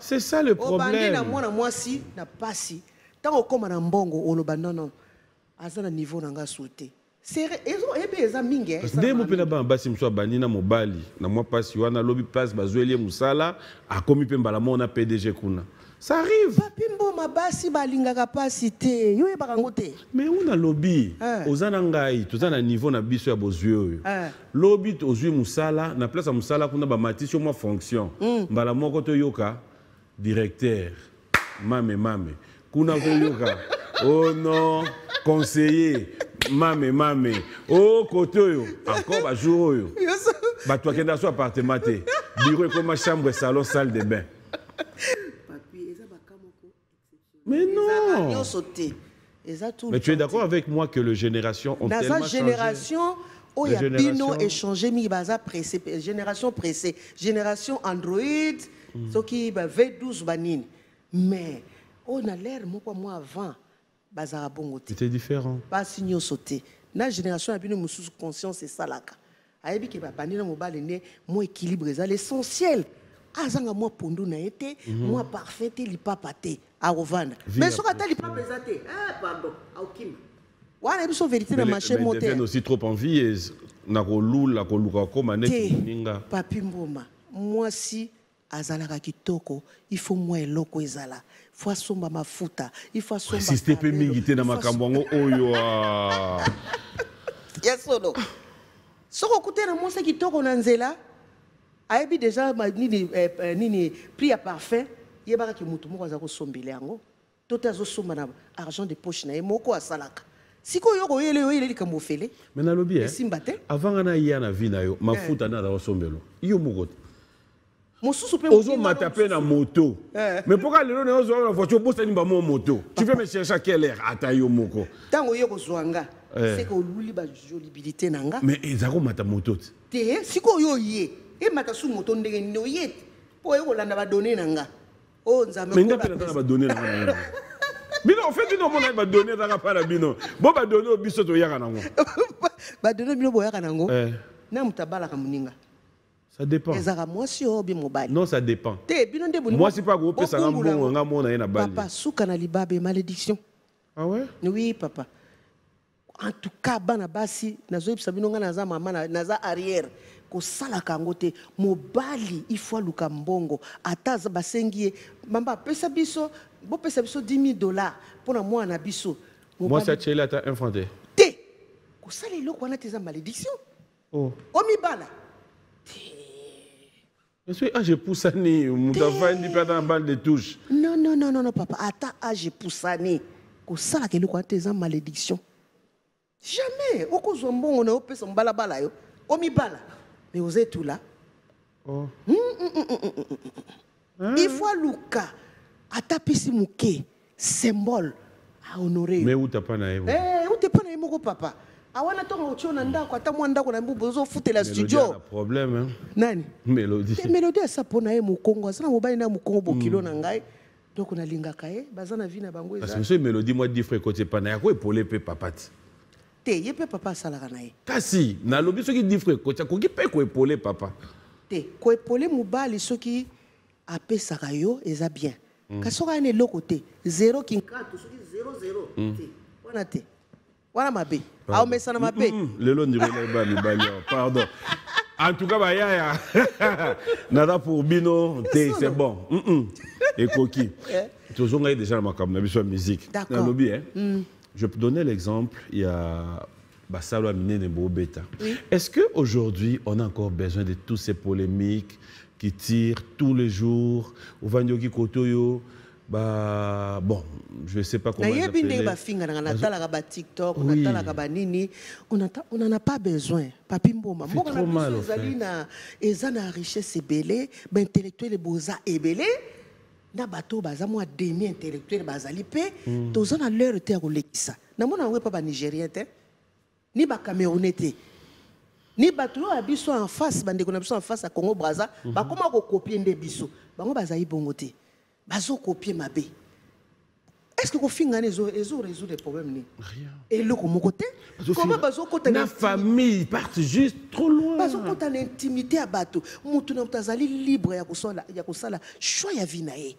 c'est ça le problème na mwana mwasi na pasi tango koma na mbongo olobanda non azana niveau nanga souté c'est eza mingi nde mo pena ba basi mso bani na mobali na mwa pasi wana lobi place bazweli musala akomi pe mbala mona PDG kuna. Ça arrive. Papi mboma basi balingaka pasi te. Yo yebaka ngo te. Mais on a lobby. Ozana ngai, tozana niveau na biso ya bozwe. Lobby ozwi musala na place ya musala kuna ba matisi mo fonction. Mbala moko to yoka directeur. Mame. Kuna to yoka. Oh non, conseiller. Mame. Oh côté yo. Encore ba jour yo. Ba toi kenda so appartement te. Bureau comme chambre, salon, salle de bain. Mais non. Mais tu es d'accord avec moi que les générations ont tellement changé. Génération, où il y a bino échangé, mi baza pressé, génération pressée, génération Android, ce qui va V12 banine. Mais on a l'air moi avant baza bongote. C'était différent. Pas signo sauté. La génération a bino musu conscience c'est ça là. Ayebi ke ba banina mobile né mo équilibre ça l'essentiel. Azanga moi pondu na été, moi parfait li papa te. Mais ce que tu pas présenté, pardon, aucune. Voilà, ils sont vérité dans ma chaîne montée. Mais aussi trop envieuse. Na kolula koluka koma net ninga. Papi mboma, moi si azalaka kitoko, il faut moi eloko ezala. Faut somba mafuta, il faut somba. Si c'était peu mingi te na makambo ngo oyo. Yes or no? Soko kute na monsa kitoko na nzela. Ayebi déjà nini prix à parfum. Yebaka ki mutu moko azako sombele yango toto azosomba na argent de poche na ye moko asalaka siko yoko yele likambo fele mais na lobi avant na ya na vie na yo mafuta na da sombelo yo moko mosusu pe ozo matape na moto mais pourquoi lelo na ozo na voiture bossa ni ba mo moto tu veux me chercher à quelle heure ata yo moko tango yoko zwanga c'est que oluli ba jolibilité nanga mais ezako mata moto te siko yo ye e mata su moto ndenge no ye po yoko landa ba donner nanga. Oh, mais n'a pas la donner la main. Bino, en fait, bino, mon va donner dans la part bino. Bon, va donner au biso to yaka nango. Va donner bino boya kanango. Na mutabala kamuninga. Ça dépend. Ezara moi si o bi mobile. Non, ça dépend. Te bino nde boni. Moi c'est pas gros pesa na mbongo nga mona na bali. Papa souka na libabe malédiction. Ah ouais? Oui, papa. En tout cas, bana basi nazo yebisa bino nga naza mama naza arrière. Ko sala kangote mobali il faut luka mbongo ataza basengie mamba pesa biso bo pesa biso $10,000 pour na moi na biso moi ça tchela ta infanté te ko sala eloko wana teza malédiction oh omi bala monsieur je pousse ni muta vandi pas dans balle de touche non non, papa. Ata âge poussani. Ko sala ke loko ate za malédiction. Jamais. Oko zombon on a opé son balabala yo. Omi bala. Mais vous êtes tout là. Oh. Il faut Luka. Ata pisi muke. Symbole. À honorer. Mais où t'as pas naïf? Où t'es pas naïf, mon papa? Awana tonga ochona ndako ata mwanda ko na mbubu zo futé la studio. Mélodie a un problème hein. Nani? Mélodie. Mélodie ça pona ye mukongo, asana mobali na mukongo bokilo na ngai. Donc on a lingaka ye, bazana vi na bango eza. Parce que monsieur Mélodie moi dit frère côté pas na ko épauler pe papati. Te yepe papa sala kana ye. Kasi na lobi soki dit frère côté ko ki pe ko épauler papa. Te ko épauler mobali soki apesaka yo eza bien. Kasoka ene lokote 0 kinkato soki 00 te. Wana te. Wana mabe. Ah mais ça na mabe. Lelo ndiro ba mi balio. Pardon. En tout cas ba ya. Nada pour bino, c'est bon. Et coquille. Toujours on déjà ma comme na musique. D'accord. Je peux donner l'exemple, il y a Bassalo Aminé Nebo Beta. Oui. Est-ce qu'aujourd'hui, on a encore besoin de toutes ces polémiques qui tirent tous les jours au Vanyoki Kotoyo? Bah, bon, je ne sais pas comment on n'en a pas besoin. Papi Mboma. C'est trop mal, en fait. Na richesse ebele, ba intellectuel boza ebele, na bato baza moi demi intellectuel bazali pe, toza na leur terre olekisa. Na mona we pas ba nigérien te, ni ba camerounais te. Ni bato yo abiso en face, bande ko na biso en face à Congo Brazza, ba koma ko copier nde biso. Bango bazali bongo te. Bazo copier ma bé. Est-ce que vous finissez résoudre les problèmes? Rien. Et le côté comment bazo côté la famille part juste trop loin. Bazo côté l'intimité à bateau. Mutu na mtazali libre ya kusala choix ya vie na ye.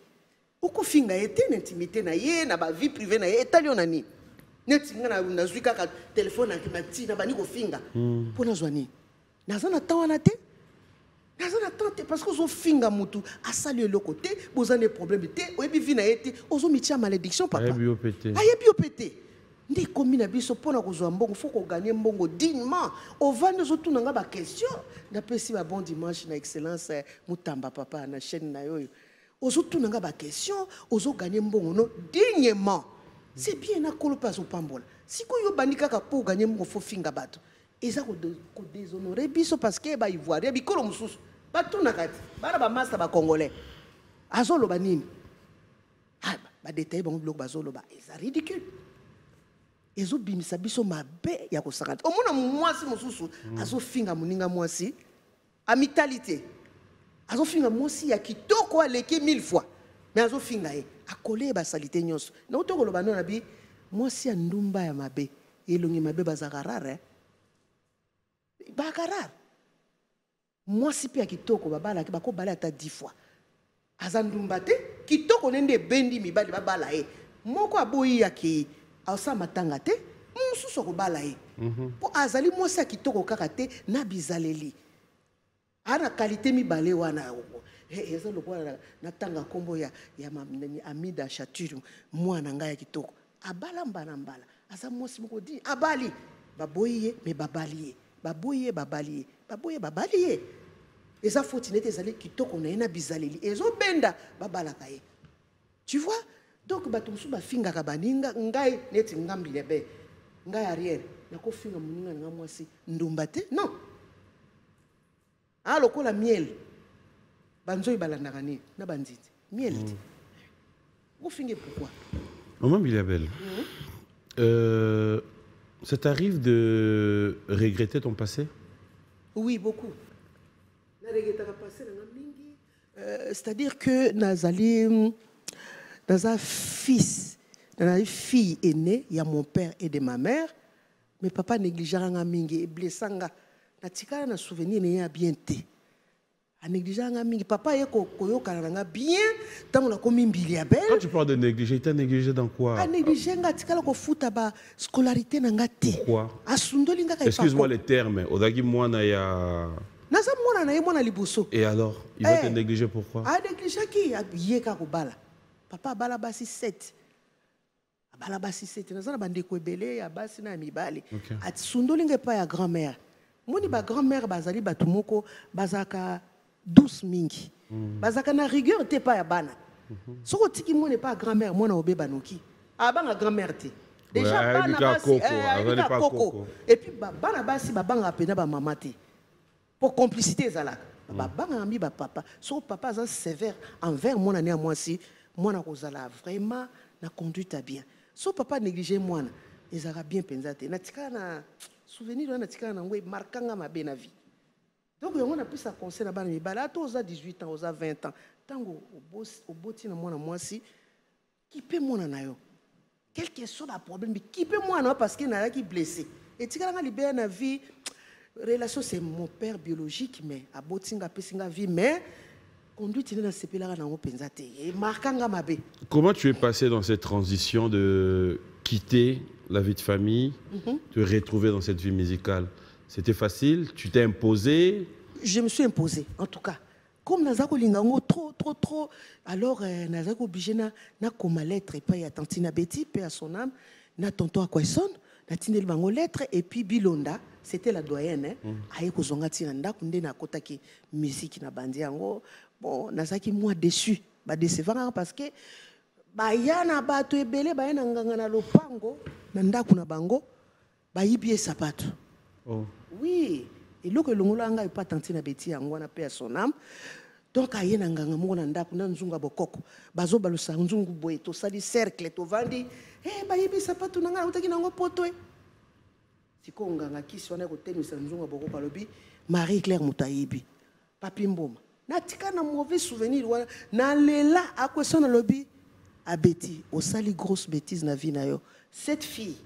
Oko finga ete l'intimité na ye na ba vie privée na ye etalio nani. Neti ngana na zuika ka téléphone na kimati na bani ko finga. Pona zwani. Nazana tawana te. Parce que vous finga mutu à saluer le côté, vous avez des problèmes, vous avez vu vous avez malédiction, papa. Aïe biopété. Ndi commune biso pona ko mbongo faut ko gagner mbongo dignement. Au va nous autour na ba question. D'après si ba bon dimanche na excellence mutamba papa na chaîne na yo. Ozotu na ba question, ozo gagner mbongo no dignement. C'est bien na kolopa zo pambola. Si ko yo bandika ka pour gagner mbongo faut finga bato. Eza ko déshonorer biso parce que ba ivoirien bikolo mususu. Bato na kati, bara ba master ba congolais. Azolo ba nini? Ah ba détail bon blog bazolo ba, c'est ridicule. Ezo bimisa biso mabe ya ko sakata. Omona mwasi mususu azo finga muninga mwasi amitalité. Azo finga mwasi ya kitoko aleki 1000 fois. Mais azo finga e akole ba salité nyonso. Na utoko ba nona bi mwasi ya ndumba ya mabe. Elongi mabe bazakarara. Bakarara. Moi si pe kitoko babala ki bako bala ata 10 fois. Azandumba te kitoko nende bendi mibali babala e. Moko aboyi ya ki asa matanga te mususu ko bala e. Po azali moi si kitoko kaka te na bizaleli. Ana qualité mibale wana eza lokola na tanga kombo ya Amida Chatiru mwana nga ya kitoko. Abala mbana mbala. Asa moi si moko di abali baboyi me babali. Baboye babaliye. Baboye babaliye. Eza fotinete ezali kitoko na ena bizaleli. Ezo benda babalaka ye. Tu vois? Donc batumsu ba finga ka baninga ngai neti ngambi lebe. Ngai arrière. Nako finga muninga nga mwasi ndumba te? Non. Ah lokola miel. Banzo ibalandaka ni na banziti. Miel te. Vous finge pourquoi? Maman Biliabel. Ça t'arrive de regretter ton passé? Oui, beaucoup. C'est-à-dire que Nazali, Naza fils, Naza fille aînée, il y a mon père et de ma mère, mais papa négligeant mingi et blessanga. Natika na souvenir n'est bien té. A négligeant mingi, papa est koyo karanga bien, tant on a commis Biliabel. Quand tu parles de négliger, tu as négligé dans quoi? A négliger ngatika la ko futa ba scolarité nanga té. Pourquoi? Asundoli ngaka. Excuse-moi les termes. Odagi mwana ya. Naza mwana na ye mwana liboso. Et alors, il va te négliger pourquoi? A négliger qui a yeka ko bala. Papa bala basi 7. Bala basi 7. Naza na bande ko ebele ya basi na mibali. Asundoli ngepa ya grand-mère. Moni ba grand-mère bazali batumoko bazaka douce mingi. Bazaka na rigueur te pa ya bana. Ce que moi n'est pas grand-mère, moi n'a pas noki. Ah ben la grand-mère t'es. Déjà Coco. Et puis bana basi babanga pena ba maman t'es. Pour complicité zala. Babanga ami ba papa. So papa est sévère envers moi na moi si moi na kozala vraiment na conduite à bien. So papa négligé moi na ezara bien pensate. Na tika na souvenir na tika na ngwe markanga mabe na vie. Donc on a pu ça conseil na bana mi bala to oza 18 ans, oza 20 ans. Tango au boti na moi si qui peut moi na yo. Quel que soit le problème, qui peut moi non parce qu'il n'a qui blessé. Et tu as libéré la vie, relation c'est mon père biologique mais à botinga pesinga vie mais conduite dans ce pays là na openzate et markanga mabe. Comment tu es passé dans cette transition de quitter la vie de famille, te retrouver dans cette vie musicale? C'était facile? Tu t'es imposé? Je me suis imposé en tout cas. Comme Nazako Lingango trop, alors Nazako obligé na comme lettre et pas y a tantina Betty, paix à son âme, na tonton Akwaison, na tinel bango lettre et puis Bilonda, c'était la doyenne, aye ko zonga tina ndako nde na kota ki musique na bandi yango. Bon, Nazaki moi déçu, ba décevant parce que ba yana ba to ebele ba yana nganga na lopango na ndako na bango ba yibie sapato. Oh. Oui. Et là que l'ongolanga est pas tenté na beti yango na paix à son âme. Donc aye na nganga mo na ndako na nzunga bokoko. Bazo balusa nzungu boye to sali cercle to vandi. Ba yibi sapato na ngana utaki nango poto e. Siko nganga kisi wana ko tenisa nzunga bokoko lobi Marie Claire Mutayibi. Papi Mboma. Na tika na mauvais souvenir wana na lela akwesona lobi abeti o sali grosse bêtise na vie na yo. Cette fille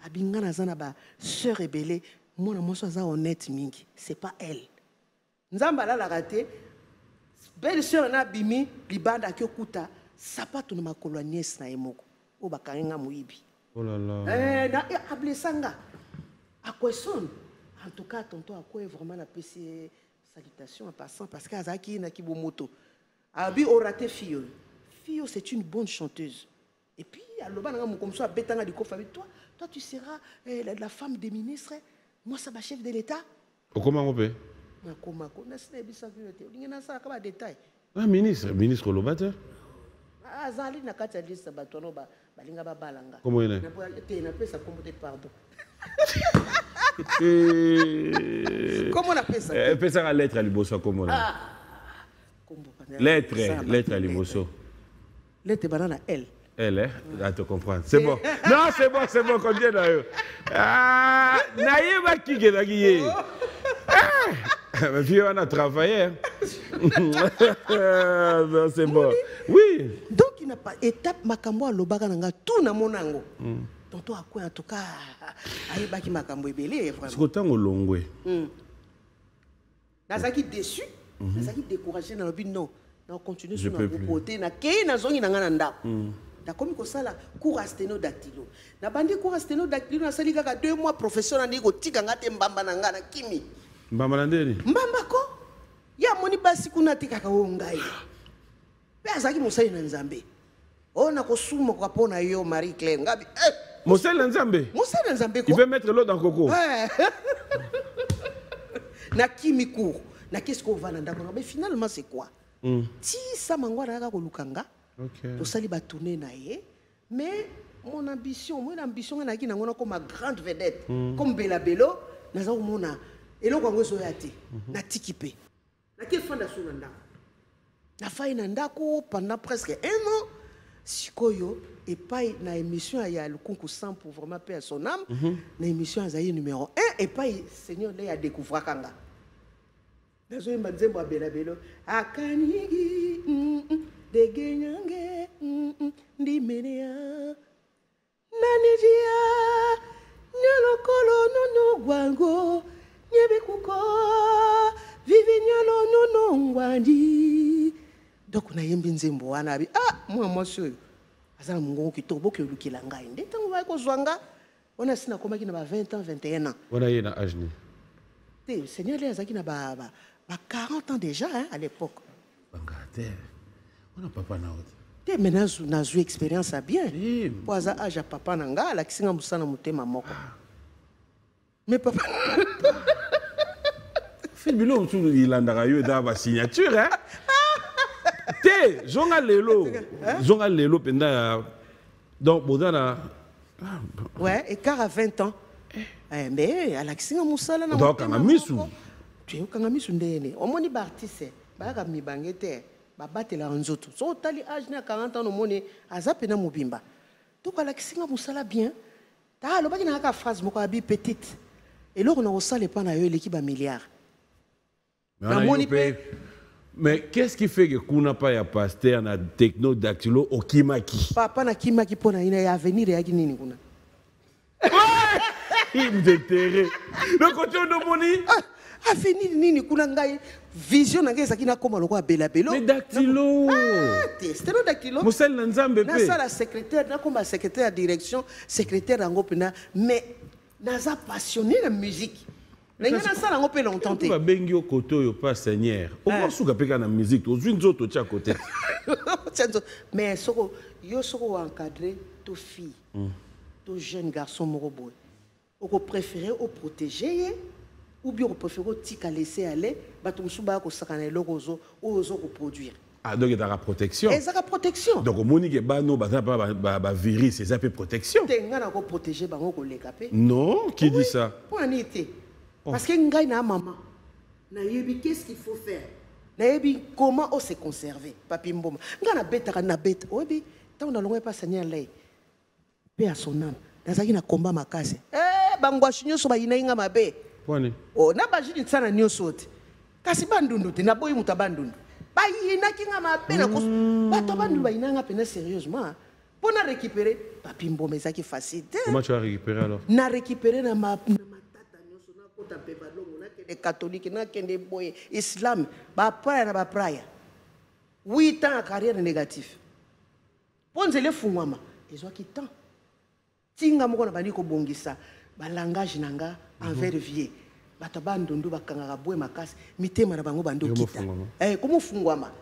abingana zana ba sœur rebelle. Moi, je suis honnête, ce n'est pas elle. Nzamba la raté. Belle sœur na bimi, libanda ki okuta, sapato na makolo nièce na emoko. O bakanga muibi. Oh là là. Na ablesanga. Akwesson. En tout cas, tonton Akwe vraiment la PC salutation en passant parce qu'Azaki na kibomoto. Abi o raté Fio. Fio c'est une bonne chanteuse. Et puis aloba na comme ça betanga di kofa toi tu seras la femme des ministres. Moi, ça va chef de l'État. Comment on peut? Ah, ministre Lobate. Ah, Zali n'a qu'à dire ça, comment il est? Pardon. Comment on appelle ça? Elle fait ça à lettre à Liboso, comment on a? Lettre à Liboso. Lettre banane elle. Elle, hein? À te comprendre. C'est bon. Non, c'est bon, continue d'ailleurs. Ah, Naïba qui est là, qui est. Ma fille, on a travaillé. Non, c'est bon. Oui. Donc, il n'a pas étape Makambo à Lobagananga, tout na monango. Tonton à quoi, en tout cas, Aïba qui Makambo est belé, vraiment. C'est autant au Longwe. Nazaki déçu, Nazaki découragé dans le but, non. On continue sur notre côté, na kei na zongi na ngananda. Na komi ko sala cours sténodactylo. Na bandi cours sténodactylo na sali kaka 2 mois professeur na ko tika ngate mbamba na ngana kimi. Mbamba na ndeni? Mbamba ko. Ya moni basi kuna tika ka ngai. Pe azaki mosali na Nzambe. On a ko suma ko pona yo Marie Claire ngabi. Mosali na Nzambe? Mosali na Nzambe ko. Il veut mettre l'eau dans coco. Na kimi cours. Na qu'est-ce qu'on va na ndako? Mais finalement c'est quoi? Si ça mangwara ka ko lukanga. Okay. Tout ça, il va tourner naïe. Mais mon ambition est comme ma grande vedette, comme Bella Bello, nous avons mon et là, on a été na tikipé. Na quelle fin d'assuranda? Na faille nandako pendant presque 1 an. Sikoyo et pas na émission il y a le concours 100 pour vraiment paix à son âme. Na émission Azaï numéro 1 et pas Seigneur là a découvert kanga. Dans un banzembo Bella Bello akanigi de genyange ndi menea nanijia nyalo kolo nono gwango nyebe kuko vivi nyalo nono ngwandi donc na yembi nzembo wana abi moi monsieur azala mungo kitoko ke lukila ngai ndeta ngwa ko zwanga ona sina koma kina ba 20 ans 21 ans ona yena âge ni te seigneur les azaki na ba 40 ans déjà hein à l'époque bangate. On a papa na autre. Te maintenant na zo expérience a bien. Pour ça âge papa nanga la kisinga musana mutema moko. Mais papa Phil Bilo il a ndaga yo da ba signature hein. Te Té, Jonga Lelo, pendant. Donc, Bodana. Ouais, écart à 20 ans. Mais Alexis Moussala n'a pas de misu. Tu es au misu ndene. On moni bartise. Baga mi bangete. Babate la nzoto. So tali âge na 40 ans no moni azape na mobimba. Donc Alexis Moussala bien. Ta lo baki na ka phrase moko abi petite. Et là on a aussi les pana yo l'équipe à milliard. Mais qu'est-ce qui fait que kuna pas ya pasteur na techno dactylo au Kimaki? Papa na Kimaki pona ina ya avenir ya nini kuna. Il me déterre. Le côté de moni. Avenir nini kuna ngai vision na ngeza kina koma lokwa bela belo. Mais dactylo. C'était le dactylo. Moussel Nzambe pe. Na ça la secrétaire na comme secrétaire de direction, secrétaire en gopena mais naza passionné la musique. Mais il y a ça on peut l'entendre. Tu vas bengi au côté yo pas seigneur. Au moins sous kapeka na musique, aux une autre tia côté. Mais soko yo soko encadrer to fille. To jeune garçon moko boy. On préférer au protéger ou bien on préférer tika laisser aller bato musuba ko sakana lokozo ozo ko produire. Ah donc il y a la protection. Et ça la protection. Donc au monique bano ba virus c'est ça peut protection. Tenga na ko protéger bango ko lekapé. Non, qui dit ça? Pour en été. Parce que ngai na maman. Na yebi qu'est-ce qu'il faut faire? Na yebi comment on se conserver? Papi mboma. Nga na beta na beta. Obi, tant on a pas seigneur lay. Paix à son âme. Nazaki na combat makase. Bangwashi nyoso ba inainga mabe. Kwani? Oh, na bajidi tsana nyoso te. Kasi bandundu te na boyi mutabandundu. Ba ina kinga mabe na ko. Ba to bandundu ba inanga pena sérieusement. Pour na récupérer papi mboma ezaki facile. Comment tu vas récupérer alors? Na récupérer na ma les catholiques, les boys, islam, ba praia. 8 ans à carrière négative. Ponze le fungwama, ils ont quitté. Tinga moko na bani ko bongisa, ba langage nanga envers vieux. Ba tabandundu ba kangaka boye makasi, mitema na bango bando kita. Comment fungwama?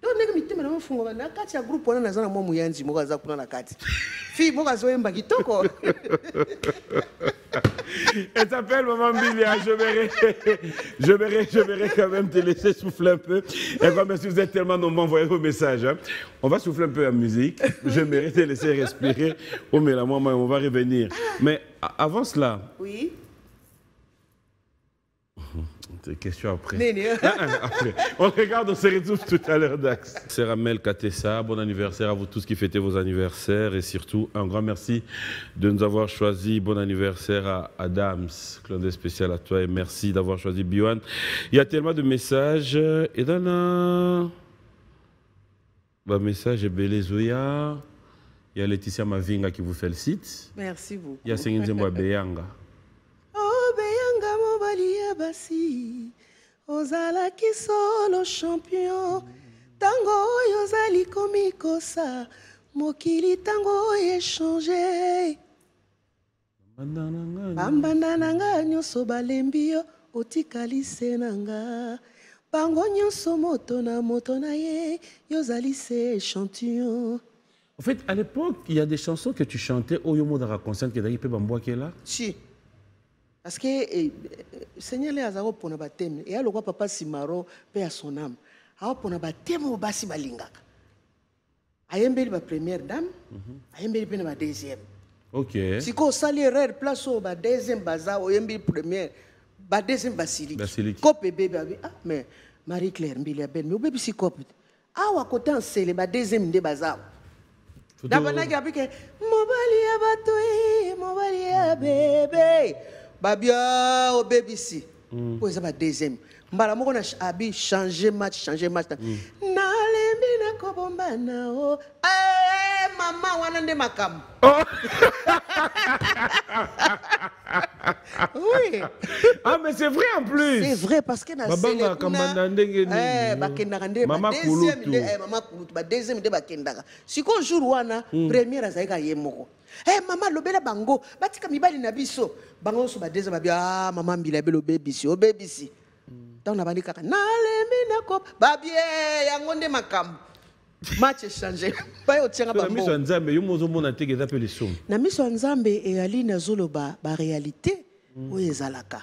Donc nega mitema na fungwama na kati ya groupe wana nazana mwa muyanzi moko aza kuna na kati. Fi moko zoemba kitoko. Elle s'appelle Maman Bilia. Je verrai quand même te laisser souffler un peu. Et comme si vous êtes tellement nombreux, envoyez vos messages. Hein. On va souffler un peu en musique. J'aimerais te laisser respirer. Oh, mais là, maman, on va revenir. Mais avant cela. Oui. Question après. Après. On regarde, on se retrouve tout à l'heure, Dax. C'est Ramel Katessa, bon anniversaire à vous tous qui fêtez vos anniversaires et surtout un grand merci de nous avoir choisi. Bon anniversaire à Adams, clin d'œil spécial à toi et merci d'avoir choisi Biwan. Il y a tellement de messages et dans un message Belé Zoya, il y a Laetitia Mavinga qui vous félicite. Merci beaucoup. Il y a Senginzembo Beyanga. Basi ozala ki solo champion tango yozali komikosa mokili tango échanger bambanda nanga nyonso balembi yo otikali se nanga bango nyonso moto na ye yozali se échantillon. En fait, à l'époque, il y a des chansons que tu chantais au Yomo de la conscience que d'ailleurs peut bamboaké là. Si. Parce que Seigneur les azaro pona batem et alors papa Simaro paix à son âme. A pona batem au basi balingaka. Ayembeli ba première dame, ayembeli pe na ba deuxième. OK. Si ko sali rare place au ba deuxième baza o yembeli première, ba deuxième basilique. Cope bébé abi mais Marie Claire mbili ya belle mais bébé si cope. Wa côté en sele ba deuxième de baza. Dabana ki abike mobali ya bato mobali ya bébé. Babia au BBC. Pour ça, deuxième. Mbala moko na abi changer match. Nalembi na kobomba na o. Maman wana nde makam. Oui. Ah mais c'est vrai en plus. C'est vrai parce que na babanga kamanda ndenge ni. Bakendaka nde Maman deuxième de maman kulutu ba deuxième de bakendaka. Siko jour wana première azaika yemoko. Maman lobela bango batika mibali na biso bango so ba deuxième babia maman mbila belo bebisi o bebisi. Donc na bandika na lembi na ko babie yango nde makam. Match changé. Pas au tient à na miso nzambe yo mozo mona te ke zapeli som. Na miso nzambe e ali na zoloba ba réalité o ezalaka.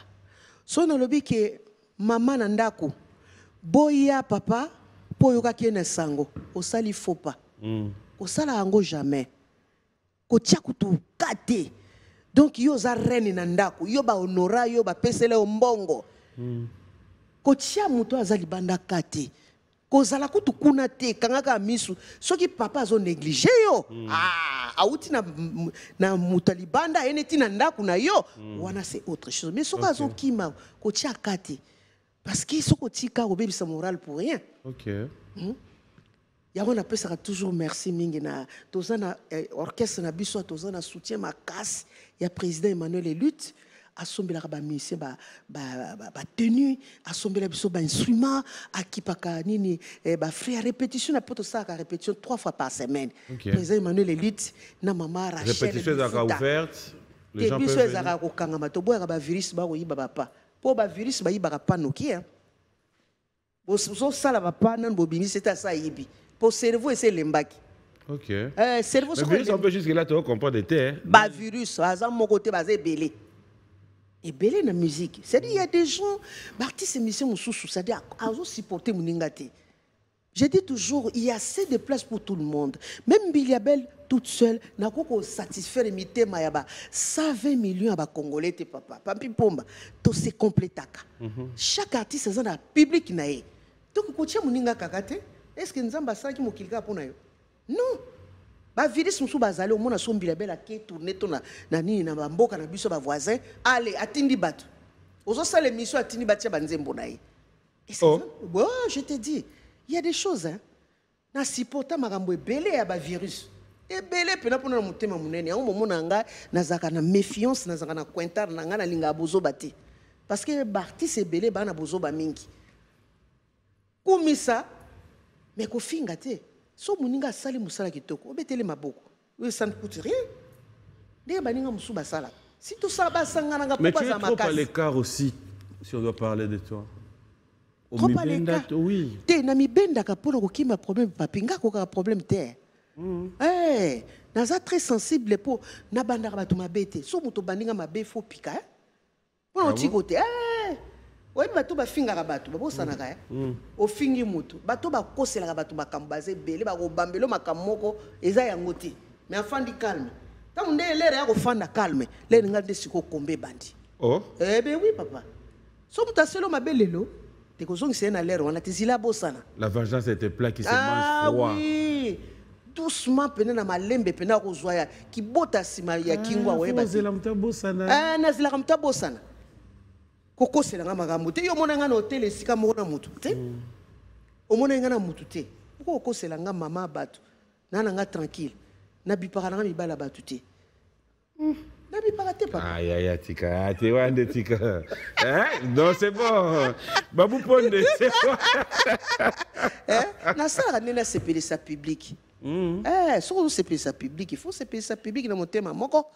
So na lobi ke maman na ndako boya papa po yoka kiene sango osali faut pas osala yango jamais kotia kutu kate donc yo za reine na ndako yo ba honora yo ba pesele mbongo kotia muto azali banda kate kozala kutu kuna te kangaka misu soki papa azo négliger yo auti na mutalibanda eneti na ndako na yo wana c'est autre chose mais soka azo kima kotia kate parce que soko tika obebisa moral pour rien. OK. Yango na pesaka toujours merci mingi na tozana orchestre na biso tozana soutien makasi ya président Emmanuel Elut asombela ba musicien ba tenue asombela biso ba instrument akipaka nini ba frère répétition na poto ça répétition 3 fois par semaine. Président Emmanuel Elut na maman Rachel répétition za ouverte les gens peuvent venir za ko kangama to boya ba virus ba ko yiba papa po ba virus ba yiba pa noki hein bo so sala ba pa nan bobini c'est ça yibi pour cerveau et c'est l'embaki. OK. Cerveau le virus on peut jusque là tu comprends des terres. Ba virus à mon côté basé belé. Et belé na musique. C'est-à-dire il y a des gens artistes émission mususu c'est-à-dire azo supporter muningate. Je dis toujours il y a assez de place pour tout le monde. Même Biliabel toute seule n'a pas satisfaire imiter mayaba 120 millions à congolais te papa. Pampi pomba to se complétaka. Chaque artiste a un public naé. Donc kotia muninga kakate. Est-ce que nous avons ça qui m'a pour nous? Non. Ba virus musu bazali omona sombila bela ke tourner tona na nini na mboka na biso ba voisin allez atindi batu. Ozo sala émission atindi batia banzembo na ye. Bon, je te dis, il y a des choses hein. Na sipota makambo ebele ya ba virus. Ebele pena pona na mutema munene. Au moment nga na zaka na méfiance na zaka na cointar na nga na linga bozo bate. Parce que artiste ebele ba na bozo ba mingi. Kumisa mais ko finga te so muninga sali musala kitoko obetele maboko oui ça ne coûte rien ndé baninga musu basala si tout ça basanga nga mais pour tu es trop à l'écart aussi si on doit parler de toi trop à l'écart oui te na mibenda ka pona ko kima problème papinga ko ka problème te naza très sensible pour na banda ba to mabete so muto bandinga mabe fo pika pona otikote oui, bato ba finga bato ba bosana ka o fingi mutu bato ba kosela bato ba kambaze belé ba ko bambelo makamoko eza yango te mais afandi calme ta munde lere ya ko fanda calme le nga de siko kombe bandi ben oui papa so muta selo mabelelo te ko zongi sena lere wana te zila bosana la vengeance était plat qui se mange froid oui doucement pena na malembe pena ko zoya ki bota sima ya kingwa weba zela mtabosana na zila mtabosana koko c'est la magambo te yo mona nga na hotel esika moko na mutu te o mona nga na mutu te koko c'est la nga mama batu na nga tranquille na bipara na mibala batu te na bipara te papa aïe tika te wande tika non c'est bon Babou Ponde c'est bon na sala nena sepele sa public so on sepele sa public il faut sepele sa public na motema moko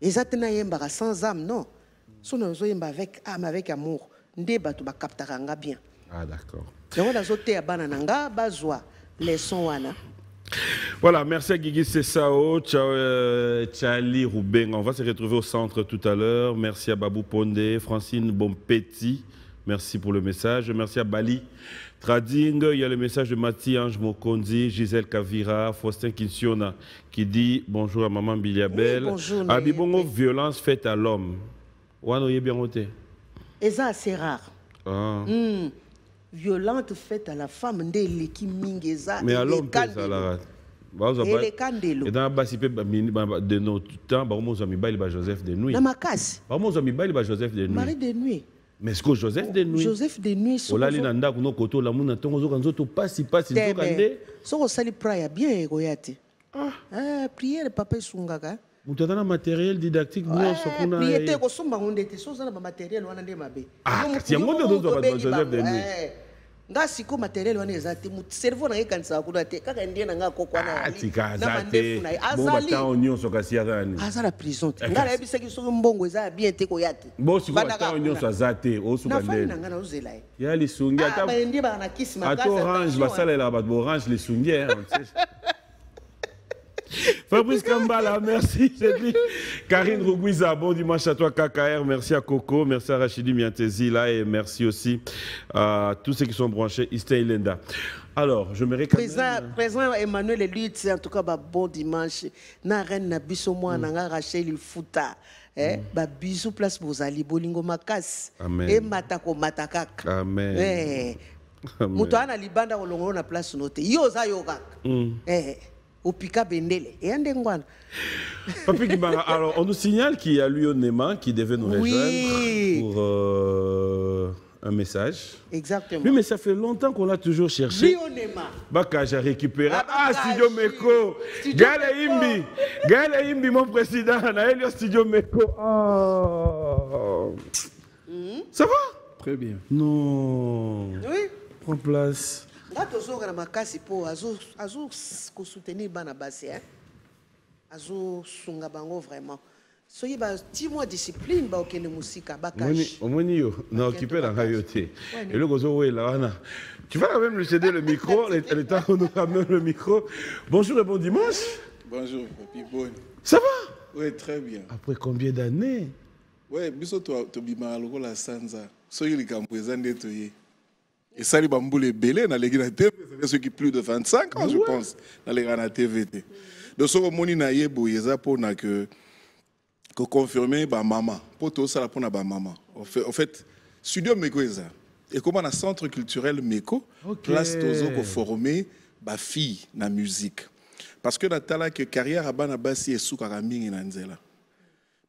exactement yemba sans âme non. Son ozoyemba avec âme, avec amour. Nde batu ba kaptaranga bien. Ah d'accord. Donc on a zoté à banananga, bazwa les sons wana. Voilà, merci à Guigui Sessao, Charlie Rouben. On va se retrouver au centre tout à l'heure. Merci à Babou Pondé, Francine Bonpetit. Merci pour le message. Merci à Bali Trading. Il y a le message de Mathieu-Ange Mokondi, Gisèle Kavira, Faustin Kinsiona qui dit bonjour à maman Biliabel. Oui, bonjour. Abibongo, violence faite à l'homme. Ouano y est bien noté. Et ça, c'est rare. Violente faite à la femme, mais à l'homme, ça la et dans de notre temps, Joseph de Nuit. Joseph de Nuit. Marie de Nuit. Mais est-ce que Joseph de Nuit? Joseph de Nuit. On l'a dit dans le côté la mouna tongo passe so sali prayer bien goyate. Prière papa sungaka. Mutana matériel didactique prière te ko somba ngonde te so zana matériel wana nde mabe. Tiens monde Joseph de Nuit. Nga siko matériel wana ezate mu cerveau na yekanisa kuna te kaka ndiye na nga kokwa na tika zate azali onyo sokasi azani azala prison nga la yebisa ki soko mbongo eza bien te ko yate bo siko ta onyo so azate o suka ndene na nga na uzela ya lisungi ata ba ndiye ba na kisi makasa ata orange basala la ba orange lisungi Fabrice Kambala, merci. Karine Rougouiza, bon dimanche à toi, KKR. Merci à Coco, merci à Rachidi Miantezi, là, et merci aussi à tous ceux qui sont branchés, Ista Ilenda. Alors, je me réclame. Présent Emmanuel et lui, c'est en tout cas bon dimanche. Na reine na biso moi na Rachel il futa. Bisou place bozali bolingo makas. Amen. Et matako matakak. Amen. Muto ana libanda kolongo na place note. Yo za yo kak. Opika bendele. Et andengwana. Papi Kibanga, alors on nous signale qu'il y a Lyonema qui devait nous rejoindre pour un message. Exactement. Oui, mais ça fait longtemps qu'on l'a toujours cherché. Lyonema. Baka, j'ai récupéré. Studio Meko. Gaël Imbi, mon président. Naël Studio Meko. Ça va? Très bien. Non. Oui. Prends place. Azo makasi po azo ko soutenir bana basi azo sunga bango vraiment. Soyez ba 10 mois discipline ba okende musika bakash. Omoni yo na occupé dans Hayoté. Et le gozo ouais là. Tu vas quand même lui céder le micro, l'état qu'on nous ramène le micro. Bonjour et bon dimanche. Bonjour papi bon. Ça va? Oui, très bien. Après combien d'années? Oui, biso to bima loko la sanza. Soyez les campouezande toyé. Et ça, les bambous, les belés, dans les TV, c'est ceux qui plus de 25 ans, je pense, dans les grands TVT. Donc, ce que je suis pour confirmer ma maman. Pour tout ça, pour ma maman. En fait, studio Meko est ça. Et comme on a centre culturel Meko, place tous pour former ma fille dans la musique. Parce que dans la carrière, à Bassi et Soukaraming et Nanzela.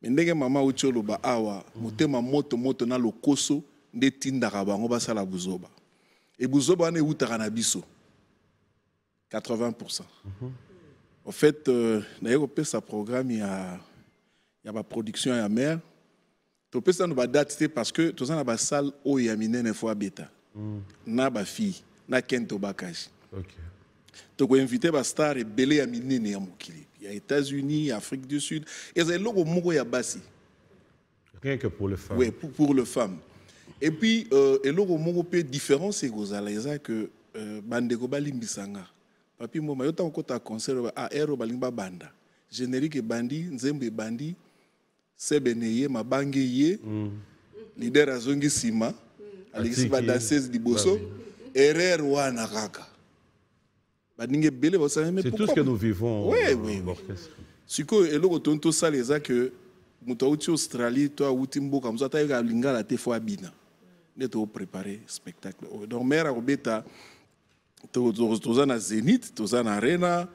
Mais ndenge maman ou tcholo ba awa, motema moto na lokoso, nde tindaka bango basala buzoba. Et Bouzoba est où Taranabiso 80%. En fait, d'ailleurs, on sa programme, il y a ma production à la mer. Tu peux ça nous date parce que tout ça dans la salle où il y a miné une fois bêta. Na ba fille, na kento bakage. OK. Tu peux inviter ba star et belé à miné né amokili. Il y a États-Unis, Afrique du Sud, et c'est logo mongo ya basi. Rien que pour les femmes. Oui, pour les femmes. Et puis, et l'autre mot peu différent, c'est que Bandeko Balimbisanga. Papi Moma, yo tant que concert à Aero Balimba Banda. Générique bandi, Nzembe bandi, Sebeneye, Mabangeye, leader Azongi Sima, Alexis Badanseuse Diboso, Erer Wana Kaka. C'est tout ce que nous vivons. Oui, oui. Ce que et l'autre tonto ça les a que Moutouti Australie, toi Outimbo comme ça, tu as lingala te fois bina. Nous préparer spectacle. Donc, mère Robeta, tu as na Zénith, tu as na Arena,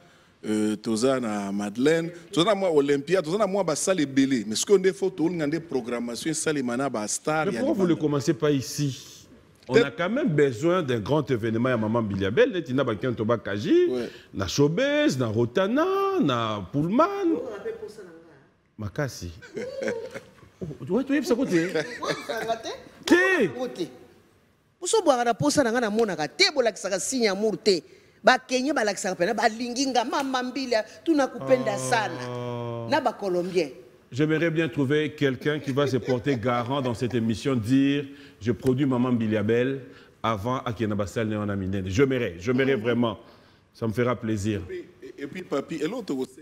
tu as na Madeleine, tu as na Olympia, tu as na moi salle belé. Mais ce qu'on a fait, tu as des programmations, salle mana ba star. Mais pourquoi vous ne commencez pas ici? On a quand même besoin d'un grand événement à Maman Biliabel. Tu as besoin de Kaji, na Showbiz, na Rotana, na Pullman. Makasi. Ouais, tu es ça côté. Qui? Uso boire na posa na mona ka te bolakisaka signe amour te. Ba Kenya balakisaka pena ba linginga mama mbilia tunakupenda sana. Na ba Colombien. J'aimerais bien trouver quelqu'un qui va se porter garant dans cette émission, dire je produis Maman Biliabel avant Akena Bassal Néonamine. J'aimerais vraiment. Ça me fera plaisir. Et puis papi, et l'autre aussi.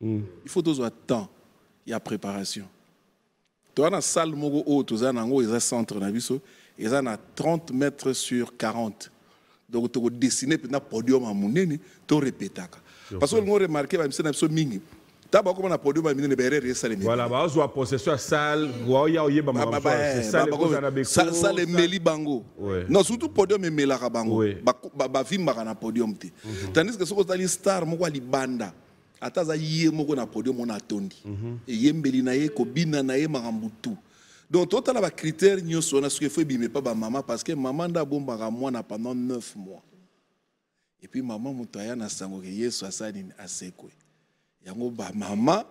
Il faut toujours temps, il y a préparation. Tu as une salle où tu as un centre, ils ont 30 mètres sur 40. Donc tu as dessiné un podium à mon nez, tu répètes. Parce que nous avons remarqué que tu as un podium à mon nez, voilà, tu as possession de salle, salle Meli Bango. Non, surtout podium et Melara Bango. Bavimba na podium. Tandis que ce que tu as une star, tu banda. Ataza yé moko na podium on atondi et yembeli na ye kobina na ye marambutu donc tout la ba critère nyoso na ce que faut bimé pas ba maman parce que maman da bomba ga mwana pendant 9 mois et puis maman mutaya na sango ke yesu asani asekwe yango ba maman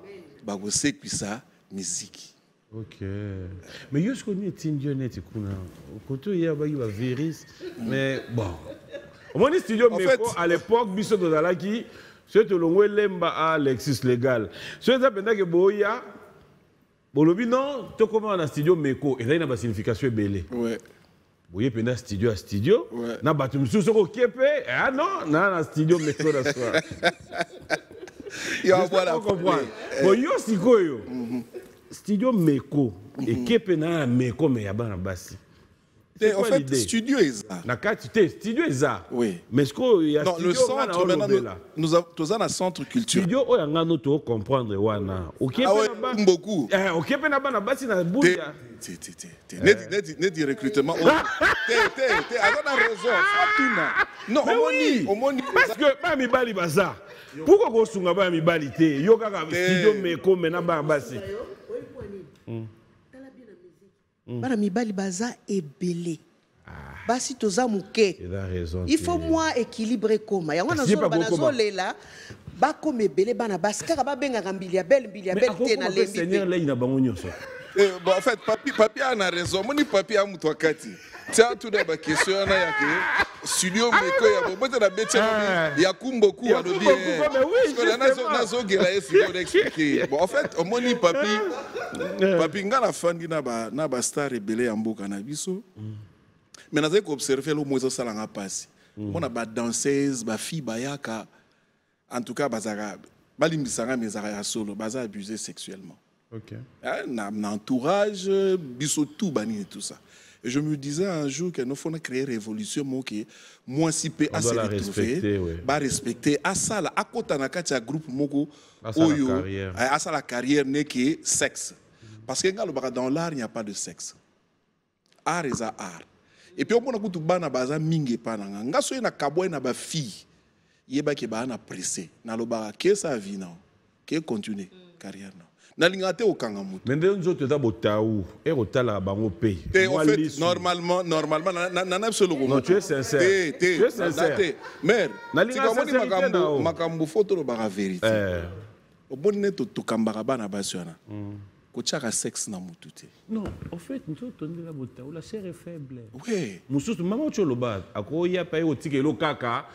ba ko sekwisa musique. OK. Mais yo je connais Tindio net kuna koto ya ba va virus mais bon mon studio Meko à l'époque biso do dalaki. C'est le long lemba à Lexus légal. C'est ça pendant que boya, bolobi non, tu comment dans studio Meko et là il y a une signification belé. Ouais. Oui, puis na studio à studio. Na batu msusu ko kepe. Ah non, na studio meko na soir. Yo voilà comprendre. Bon yo sikoyo. Studio meko et kepe na meko me yabana basi. En fait, studio est ça. Studio est ça. Oui. Mais ce qu'il y a non, le centre, maintenant, nous avons un centre culturel. Studio, on a un comprendre. Ok, beaucoup. Ok, on a un basi na bouya. Net recrutement. Tu as raison. Non, parce que pas mi bali baza. Pourquoi vous sunga pas mi bali te? Yo kaka studio me ko mena ba basi. Bana mibali baza ebele. Basi toza muke. Il faut moi équilibrer koma. Yango na zo bana lela ba comme ebele bana baskara ba benga mbilia belle te na lembi. Seigneur là ina bango nyoso. Bon en fait papi a raison. Moni papi a muto akati. Tiens tout d'abord question na yake. Studio meko ya bote na betia ya kumboku alobi. Na zo gela esi pour expliquer. Bon en fait moni papi ngala fandi na ba star ebele ya mboka na biso. Mais nous avons observé le moins ça l'a passé. On a ba danseuse, ba fille bayaka. En tout cas bazara balimbisanga mezara solo, baza abusé sexuellement. OK. Un entourage biso tout bani et tout ça. Et je me disais un jour que nous faut créer révolution moi si peut assez retrouver, ba respecter à ça là à côté na katia groupe moko oyo à ça la carrière n'est que sexe. Parce que dans l'art il n'y a pas de sexe. Art est art. Et puis, on a dit que bana baza mingi pananga. Nga so na kabwe na ba fille. Yeba ke ba na pressé. Na lo ba ke sa vie na. Ke continue carrière na. Na lingate o kanga mutu. Mais nous autres ta botaou et otala bango pay. En fait normalement na absolument. Non, tu es sincère. Tu es sincère. Mère, si comme makambo photo lo ba vérité. Au bon net to kambara bana basiona. Kochaka sexe na mutu te. Non, en fait, nous sommes la botaou, la chair est faible. Oui. Mususu maman tu lo ba akoya pa yo tike lo kaka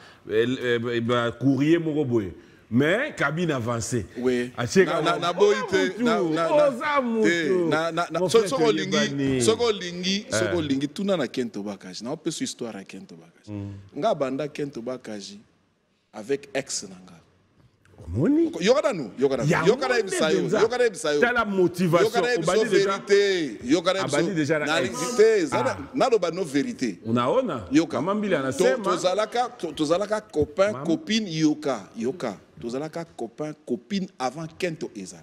courrier moko boye. Mais cabine avancée. Oui. Na boite na soko lingi tuna na Kento Bakaji. Na opeso histoire à Kento Bakaji. Nga banda Kento Bakaji avec ex nanga. Moni. Yokada ebisayo. T'as la motivation. Yokada déjà na vérité. Na loba no vérité. Unaona? Kamambili anasema. Tozalaka copain, copine yoka. Tozalaka copain, copine avant Kento ezala.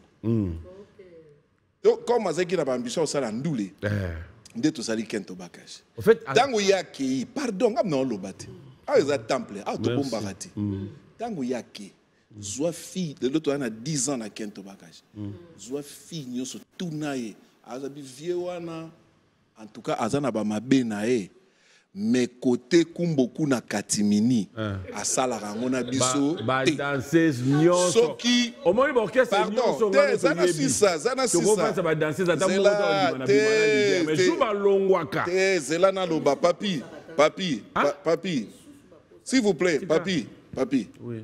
Donc comme azaki na ambition sala ndule. Nde tozali Kento Bakaji. En fait, tango yaki, pardon, ngam na lobate. A eza temple, a to bombarati. Tango yaki. Zoa fille de l'autre on a 10 ans na Kento Bakaji. Zoa fille nyoso tunaye azabi viewana en tout cas azana ba mabe na e mais côté kumboku na katimini asala rangona biso ba danseuse nyoso soki au moins l'orchestre nyoso zana sisa ça ba danseuse ata mo na bimana mais juba longwaka zela na loba papi s'il vous plaît papi oui.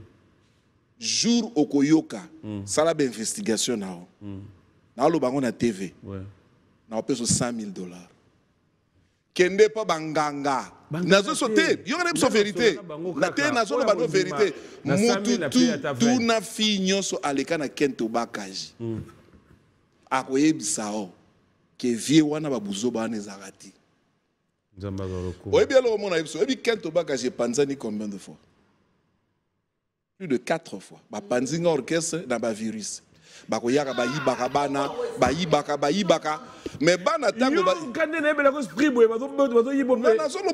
Jour okoyoka sala ba investigation nao na lo bango na TV na opeso $100,000 kende pa banganga nazo sote yo kana biso vérité na te nazo lo bano vérité mutu tu na finyo so aleka na Kento Bakaji akoyebisao ke vie wana babuzo bana ezakati nzamba zaloko oyebi alo mona biso oyebi Kento Bakaji panzani combien de fois? Plus de 4 fois. Ba panzinga orchestre na ba virus. Ba koyaka ba yibaka bana, ba yibaka. Mais bana tango ba kande na bela ko esprit boye bazo yibo. Na solo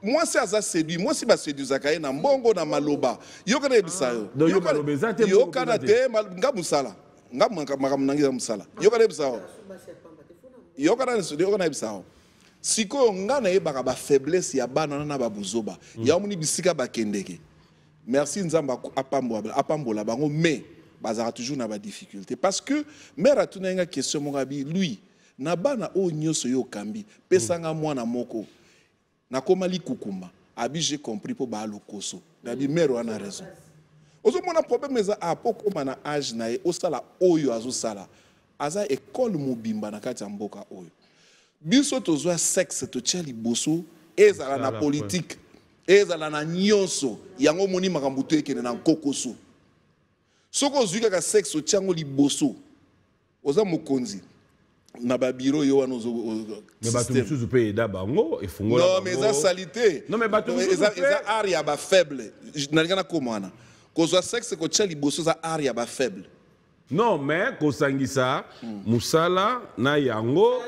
moi c'est asa séduit, moi si ba séduit zakaye na mbongo na maloba. Yo kana ebisa yo. Yo kana te nga musala. Nga makamnangiza musala. Yo kana ebisa yo. Yo kana ebisa yo. Siko nga na yebaka ba faiblesse ya bana na ba buzoba. Ya muni bisika ba kendeke. Merci Nzamba apambola bango mais bazara toujours na ba difficulté parce que mère a tuna nga question mon gabi lui na bana o nyoso yo kambi pesanga mwana moko na komali kukuma abi j'ai compris po ba lokoso nabi mère wana raison ozo mona problème eza apoko mana âge na e osala oyo azo sala aza école mobimba na kati ya mboka oyo biso tozwa sexe to tia liboso ezala na politique ezala na nyonso yango moni makambo to ekene na kokoso soko ozwi kaka sexe otiango liboso oza mokonzi na ba bureau yo wana mais bato mususu pe eda bango efungola non mais ça salité non mais bato mususu pe eza art ya ba faible nalinga na komana kozwa sexe ko tia liboso za art ya ba faible non mais kosangisa musala na yango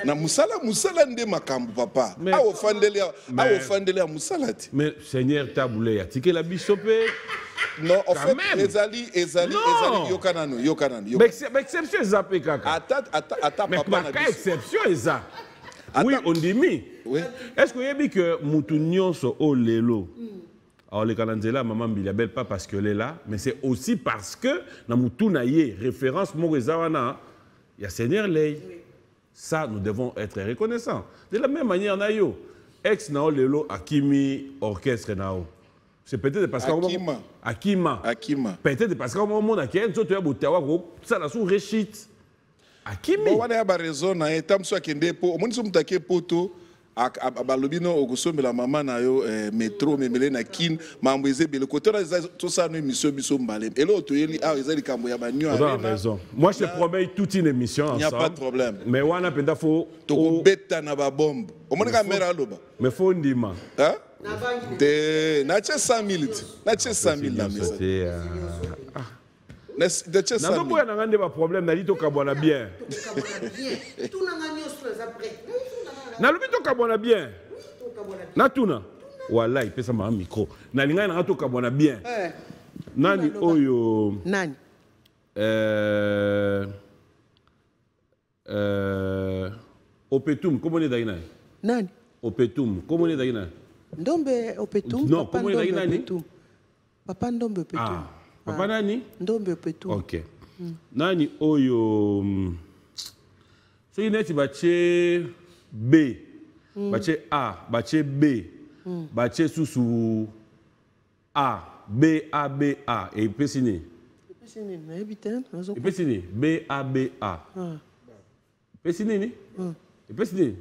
na musala nde makambo papa awo fandele ya musala ti mais Seigneur Taboulé a tiké la bisope non en fait ezali yokanano mais exception zape kaka ata papa na biso exception eza oui on dit mi est-ce que yebi que mutu nyonso o lelo alors les Kananzela maman Mbiliabel pas parce que elle est là mais c'est aussi parce que na mutu na ye référence morezawana il y a Seigneur Lei ça nous devons être reconnaissants de la même manière na yo ex na o lelo akimi orchestre nao c'est peut-être parce que Akima peut-être parce que au monde a qui nzoto ya botawa ko ça la sous rechit Akimi bon wana ya ba raison na etamso akende po omoni so mutake poto abalobino okosomela mama na yo métro memele na kin mambo ezebele côté là tout ça no émission biso mbale et là toyeli a ezali kambo ya banyo a raison moi je te promets toute une émission ensemble il n'y a pas de problème mais wana penda fo to beta na ba bombe omoni ka mera loba mais fo ndima hein de na 100,000 na 100,000 na mesa de 100,000 na donc na ngande ba problème na lito kabona bien tout na ngani ostres après na lobi to kabona bien na tuna wallahi pesa ma micro na linga na to kabona bien nani oyo nani Opetum comment est daina nani Opetum comment est daina Ndombe Opetum non comment est daina ni papa Ndombe Opetum ah papa nani Ndombe Opetum OK nani oyo so ineti bache B bache A bache B bache susu A B A B A et pesini na ebitan et pesini B A B A pesini ni et pesini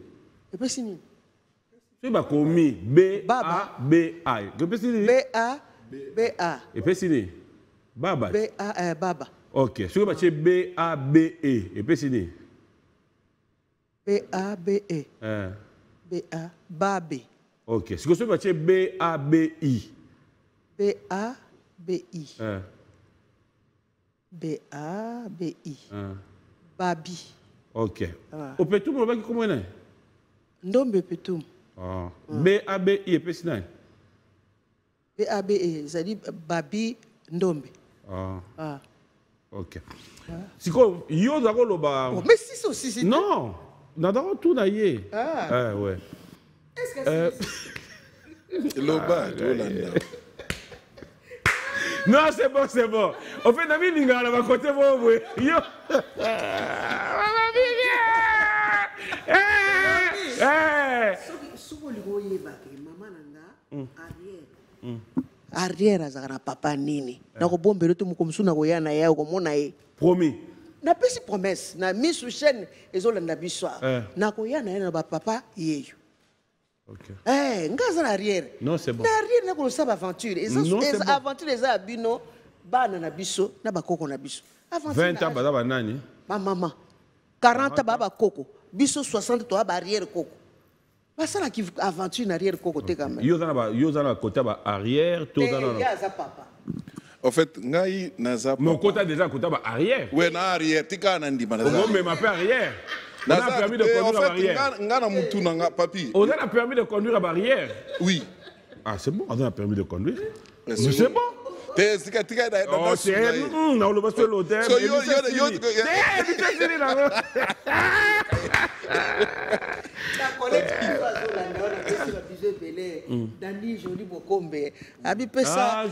c'est ba komi B A B A que pesini B A B A et pesini baba B A baba OK sur bache B A B E et pesini B A B E B A Babe. OK. Ce que c'est baché B A B I. B A B I. B A B I. Babi. OK. Au Petum on va comment est? Ndombe Petum. Ah. B A B I et pesina. B A B E ça dit Babi Ndombe. Ah. OK. Siko yo zako loba. Mais si aussi non. Nadaro tout naïe. Ouais. Est-ce que c'est Loba, non, c'est bon. On fait Nami Linga là, côté bon, yo. Arrière azara papa nini. Na ko bombelo to mukomsuna ko yana ya ko mona ye. Promis. Na pesi promesse na misu chaîne ezolanda biso na koyana na ba papa yeyo OK ngaza na arrière non c'est bon na arrière na ko sa aventure aventure eza bino bana na biso na bakoko na biso aventure 20 ans ba nani ba mama 40 ba koko biso 60 to ba arrière koko basala ki aventure na arrière koko te quand même yo zana côté ba arrière to zana ya za papa. En fait, ngai naza mon côté déjà côté arrière. Ouais, na arrière, tika na ndima naza. On me m'appelle arrière. On a permis de conduire à barrière. Nga mutu na papi. On a permis de conduire à barrière. Oui. Ah, c'est bon, on a permis de conduire. C'est bon. Tika da oh, c'est on le passe l'hôtel. So yo Dani Joli Bokombe abi pesa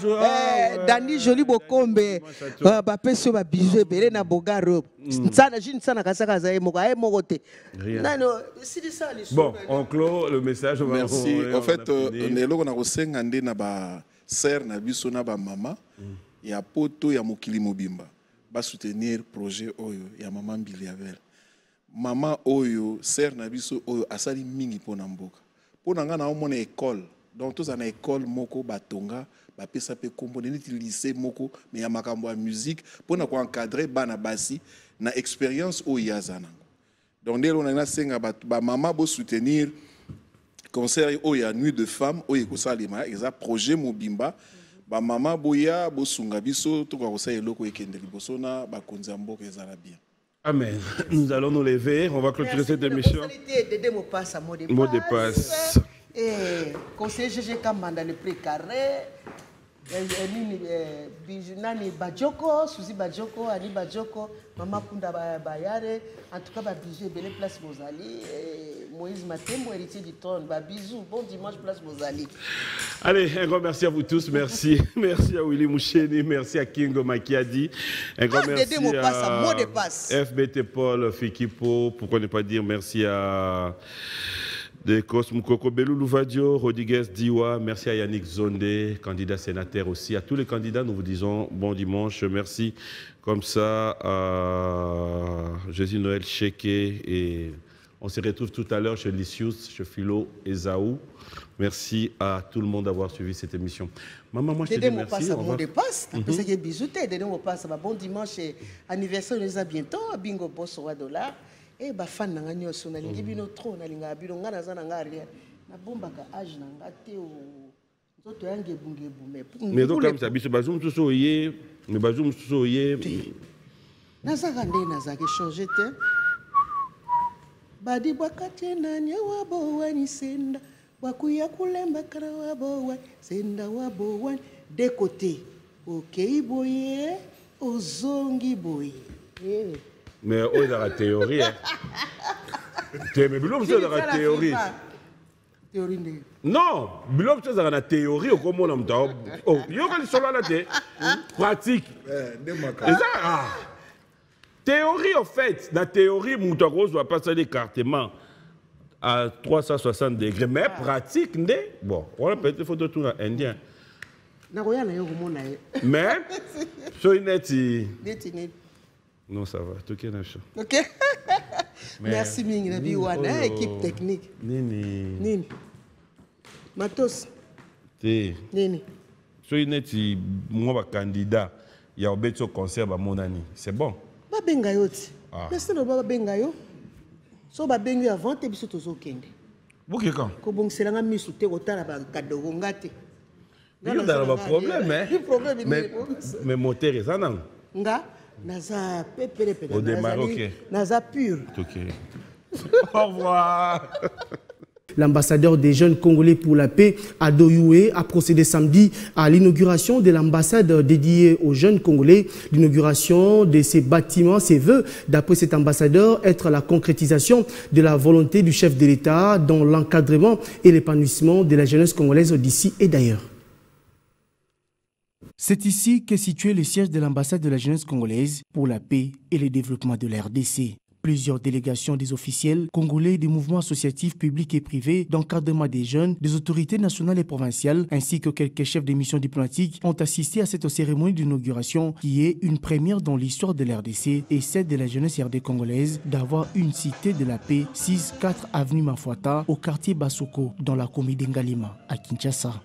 Dani Joli Bokombe ba pesa ba bijoux belé na bogaro nsana jine sana kasaka za moko te nano c'est ça l'histoire. Bon, on clôt le message. Merci. En fait nelo na kosenga nde na ba sœur na biso na ba mama ya poto ya mokili mobimba ba soutenir projet oyo ya maman Mbiliabel. Mama oyo sœur na biso oyo asali mingi pona mboka Pour nous, on a une école. Donc, tous en école, moko, batonga, bapesa pe kombo, neti lycée, moko, mais y a makambo à musique. Pour nous encadrer, bana basi, na expérience au yazana. Donc, dès on a senga, maman, bo soutenir, concert au ya nuit de femmes, au yeko salima, exact, projet Mobimba, maman, boya, bo sunga biso, tout quoi, ça y est, loko, ekende, libosona, ba konzambo, ezala bien. Amen. Nous allons nous lever. On va clôturer cette émission. Mot de passe. Et conseiller GG Kamanda le précaré. Nani Bajoko, Suzy Bajoko, Ani Bajoko, Maman Kunda Bayare, en tout cas, Bijou, Belle Place Mozali, Moïse Matembo, héritier du trône, bisous, bon dimanche, Place Mozali. Allez, un grand merci à vous tous, merci. Merci à Willy Moucheni, merci à Kingo Makiadi, un grand merci à FBT Paul Fikipo, pourquoi ne pas dire merci à de Cosmukoko Belou Louvadio, Rodriguez Diwa, merci à Yannick Zonde, candidat sénateur aussi. À tous les candidats, nous vous disons bon dimanche. Merci comme ça à Jésus Noël Cheke et on se retrouve tout à l'heure chez Lysius, chez Philo et Zaou. Merci à tout le monde d'avoir suivi cette émission. Maman, moi je te dis merci. Bon dépasse, après ça, bisous, bon dimanche, anniversaire, nous a bientôt, bingo boss au dollar. Eh ba fan nanga nyoso na lingi bino trop na linga bino ngana za na ngari na bomba ka age na ngate o nzoto yange bunge bume mais donc comme ça biso bazum tuso ye mais bazum tuso ye na za kande na za ke changer te badi bakate na nyawa bo wani senda wakuya kulemba kara wabo wa senda wabo wa de côté OK boye ozongi boye mais on est dans la théorie. Mais Bilom, c'est dans la théorie. Non, Bilom, c'est dans la théorie. Comment on a oh, il y a une seule pratique. Théorie, en fait, la théorie, Moutagos doit passer l'écartement à 360 degrés. Mais pratique, bon, on a peut-être photo tout indien. Mais, sur une non, ça va. Ok. Merci, Mingi. Équipe technique. Nini. Matos. Nini. Soy neti moi candidat. Il y a un beau concert à mon année. C'est bon. Ba bengayo ti. Merci no ba bengayo. So ba bengayo avant te biso tozo kende. Boké quand? Ko bongsela nga misu te otala ba kadogo ngate. Il y a un problème, mais moteur est ça non? Nga naza pepele pepele. Au démarrer, ok. Naza pur. Ok. Au revoir. L'ambassadeur des jeunes Congolais pour la paix, Ado Youé, a procédé samedi à l'inauguration de l'ambassade dédiée aux jeunes Congolais. L'inauguration de ces bâtiments, ses vœux, d'après cet ambassadeur, être la concrétisation de la volonté du chef de l'État dans l'encadrement et l'épanouissement de la jeunesse congolaise d'ici et d'ailleurs. C'est ici qu'est situé le siège de l'ambassade de la jeunesse congolaise pour la paix et le développement de la RDC. Plusieurs délégations des officiels congolais, des mouvements associatifs publics et privés, d'encadrement des jeunes, des autorités nationales et provinciales, ainsi que quelques chefs de mission diplomatiques ont assisté à cette cérémonie d'inauguration qui est une première dans l'histoire de l'RDC et celle de la jeunesse RD congolaise d'avoir une cité de la paix 6-4 avenue Mafuata au quartier Basoko dans la commune d'Ngalima à Kinshasa.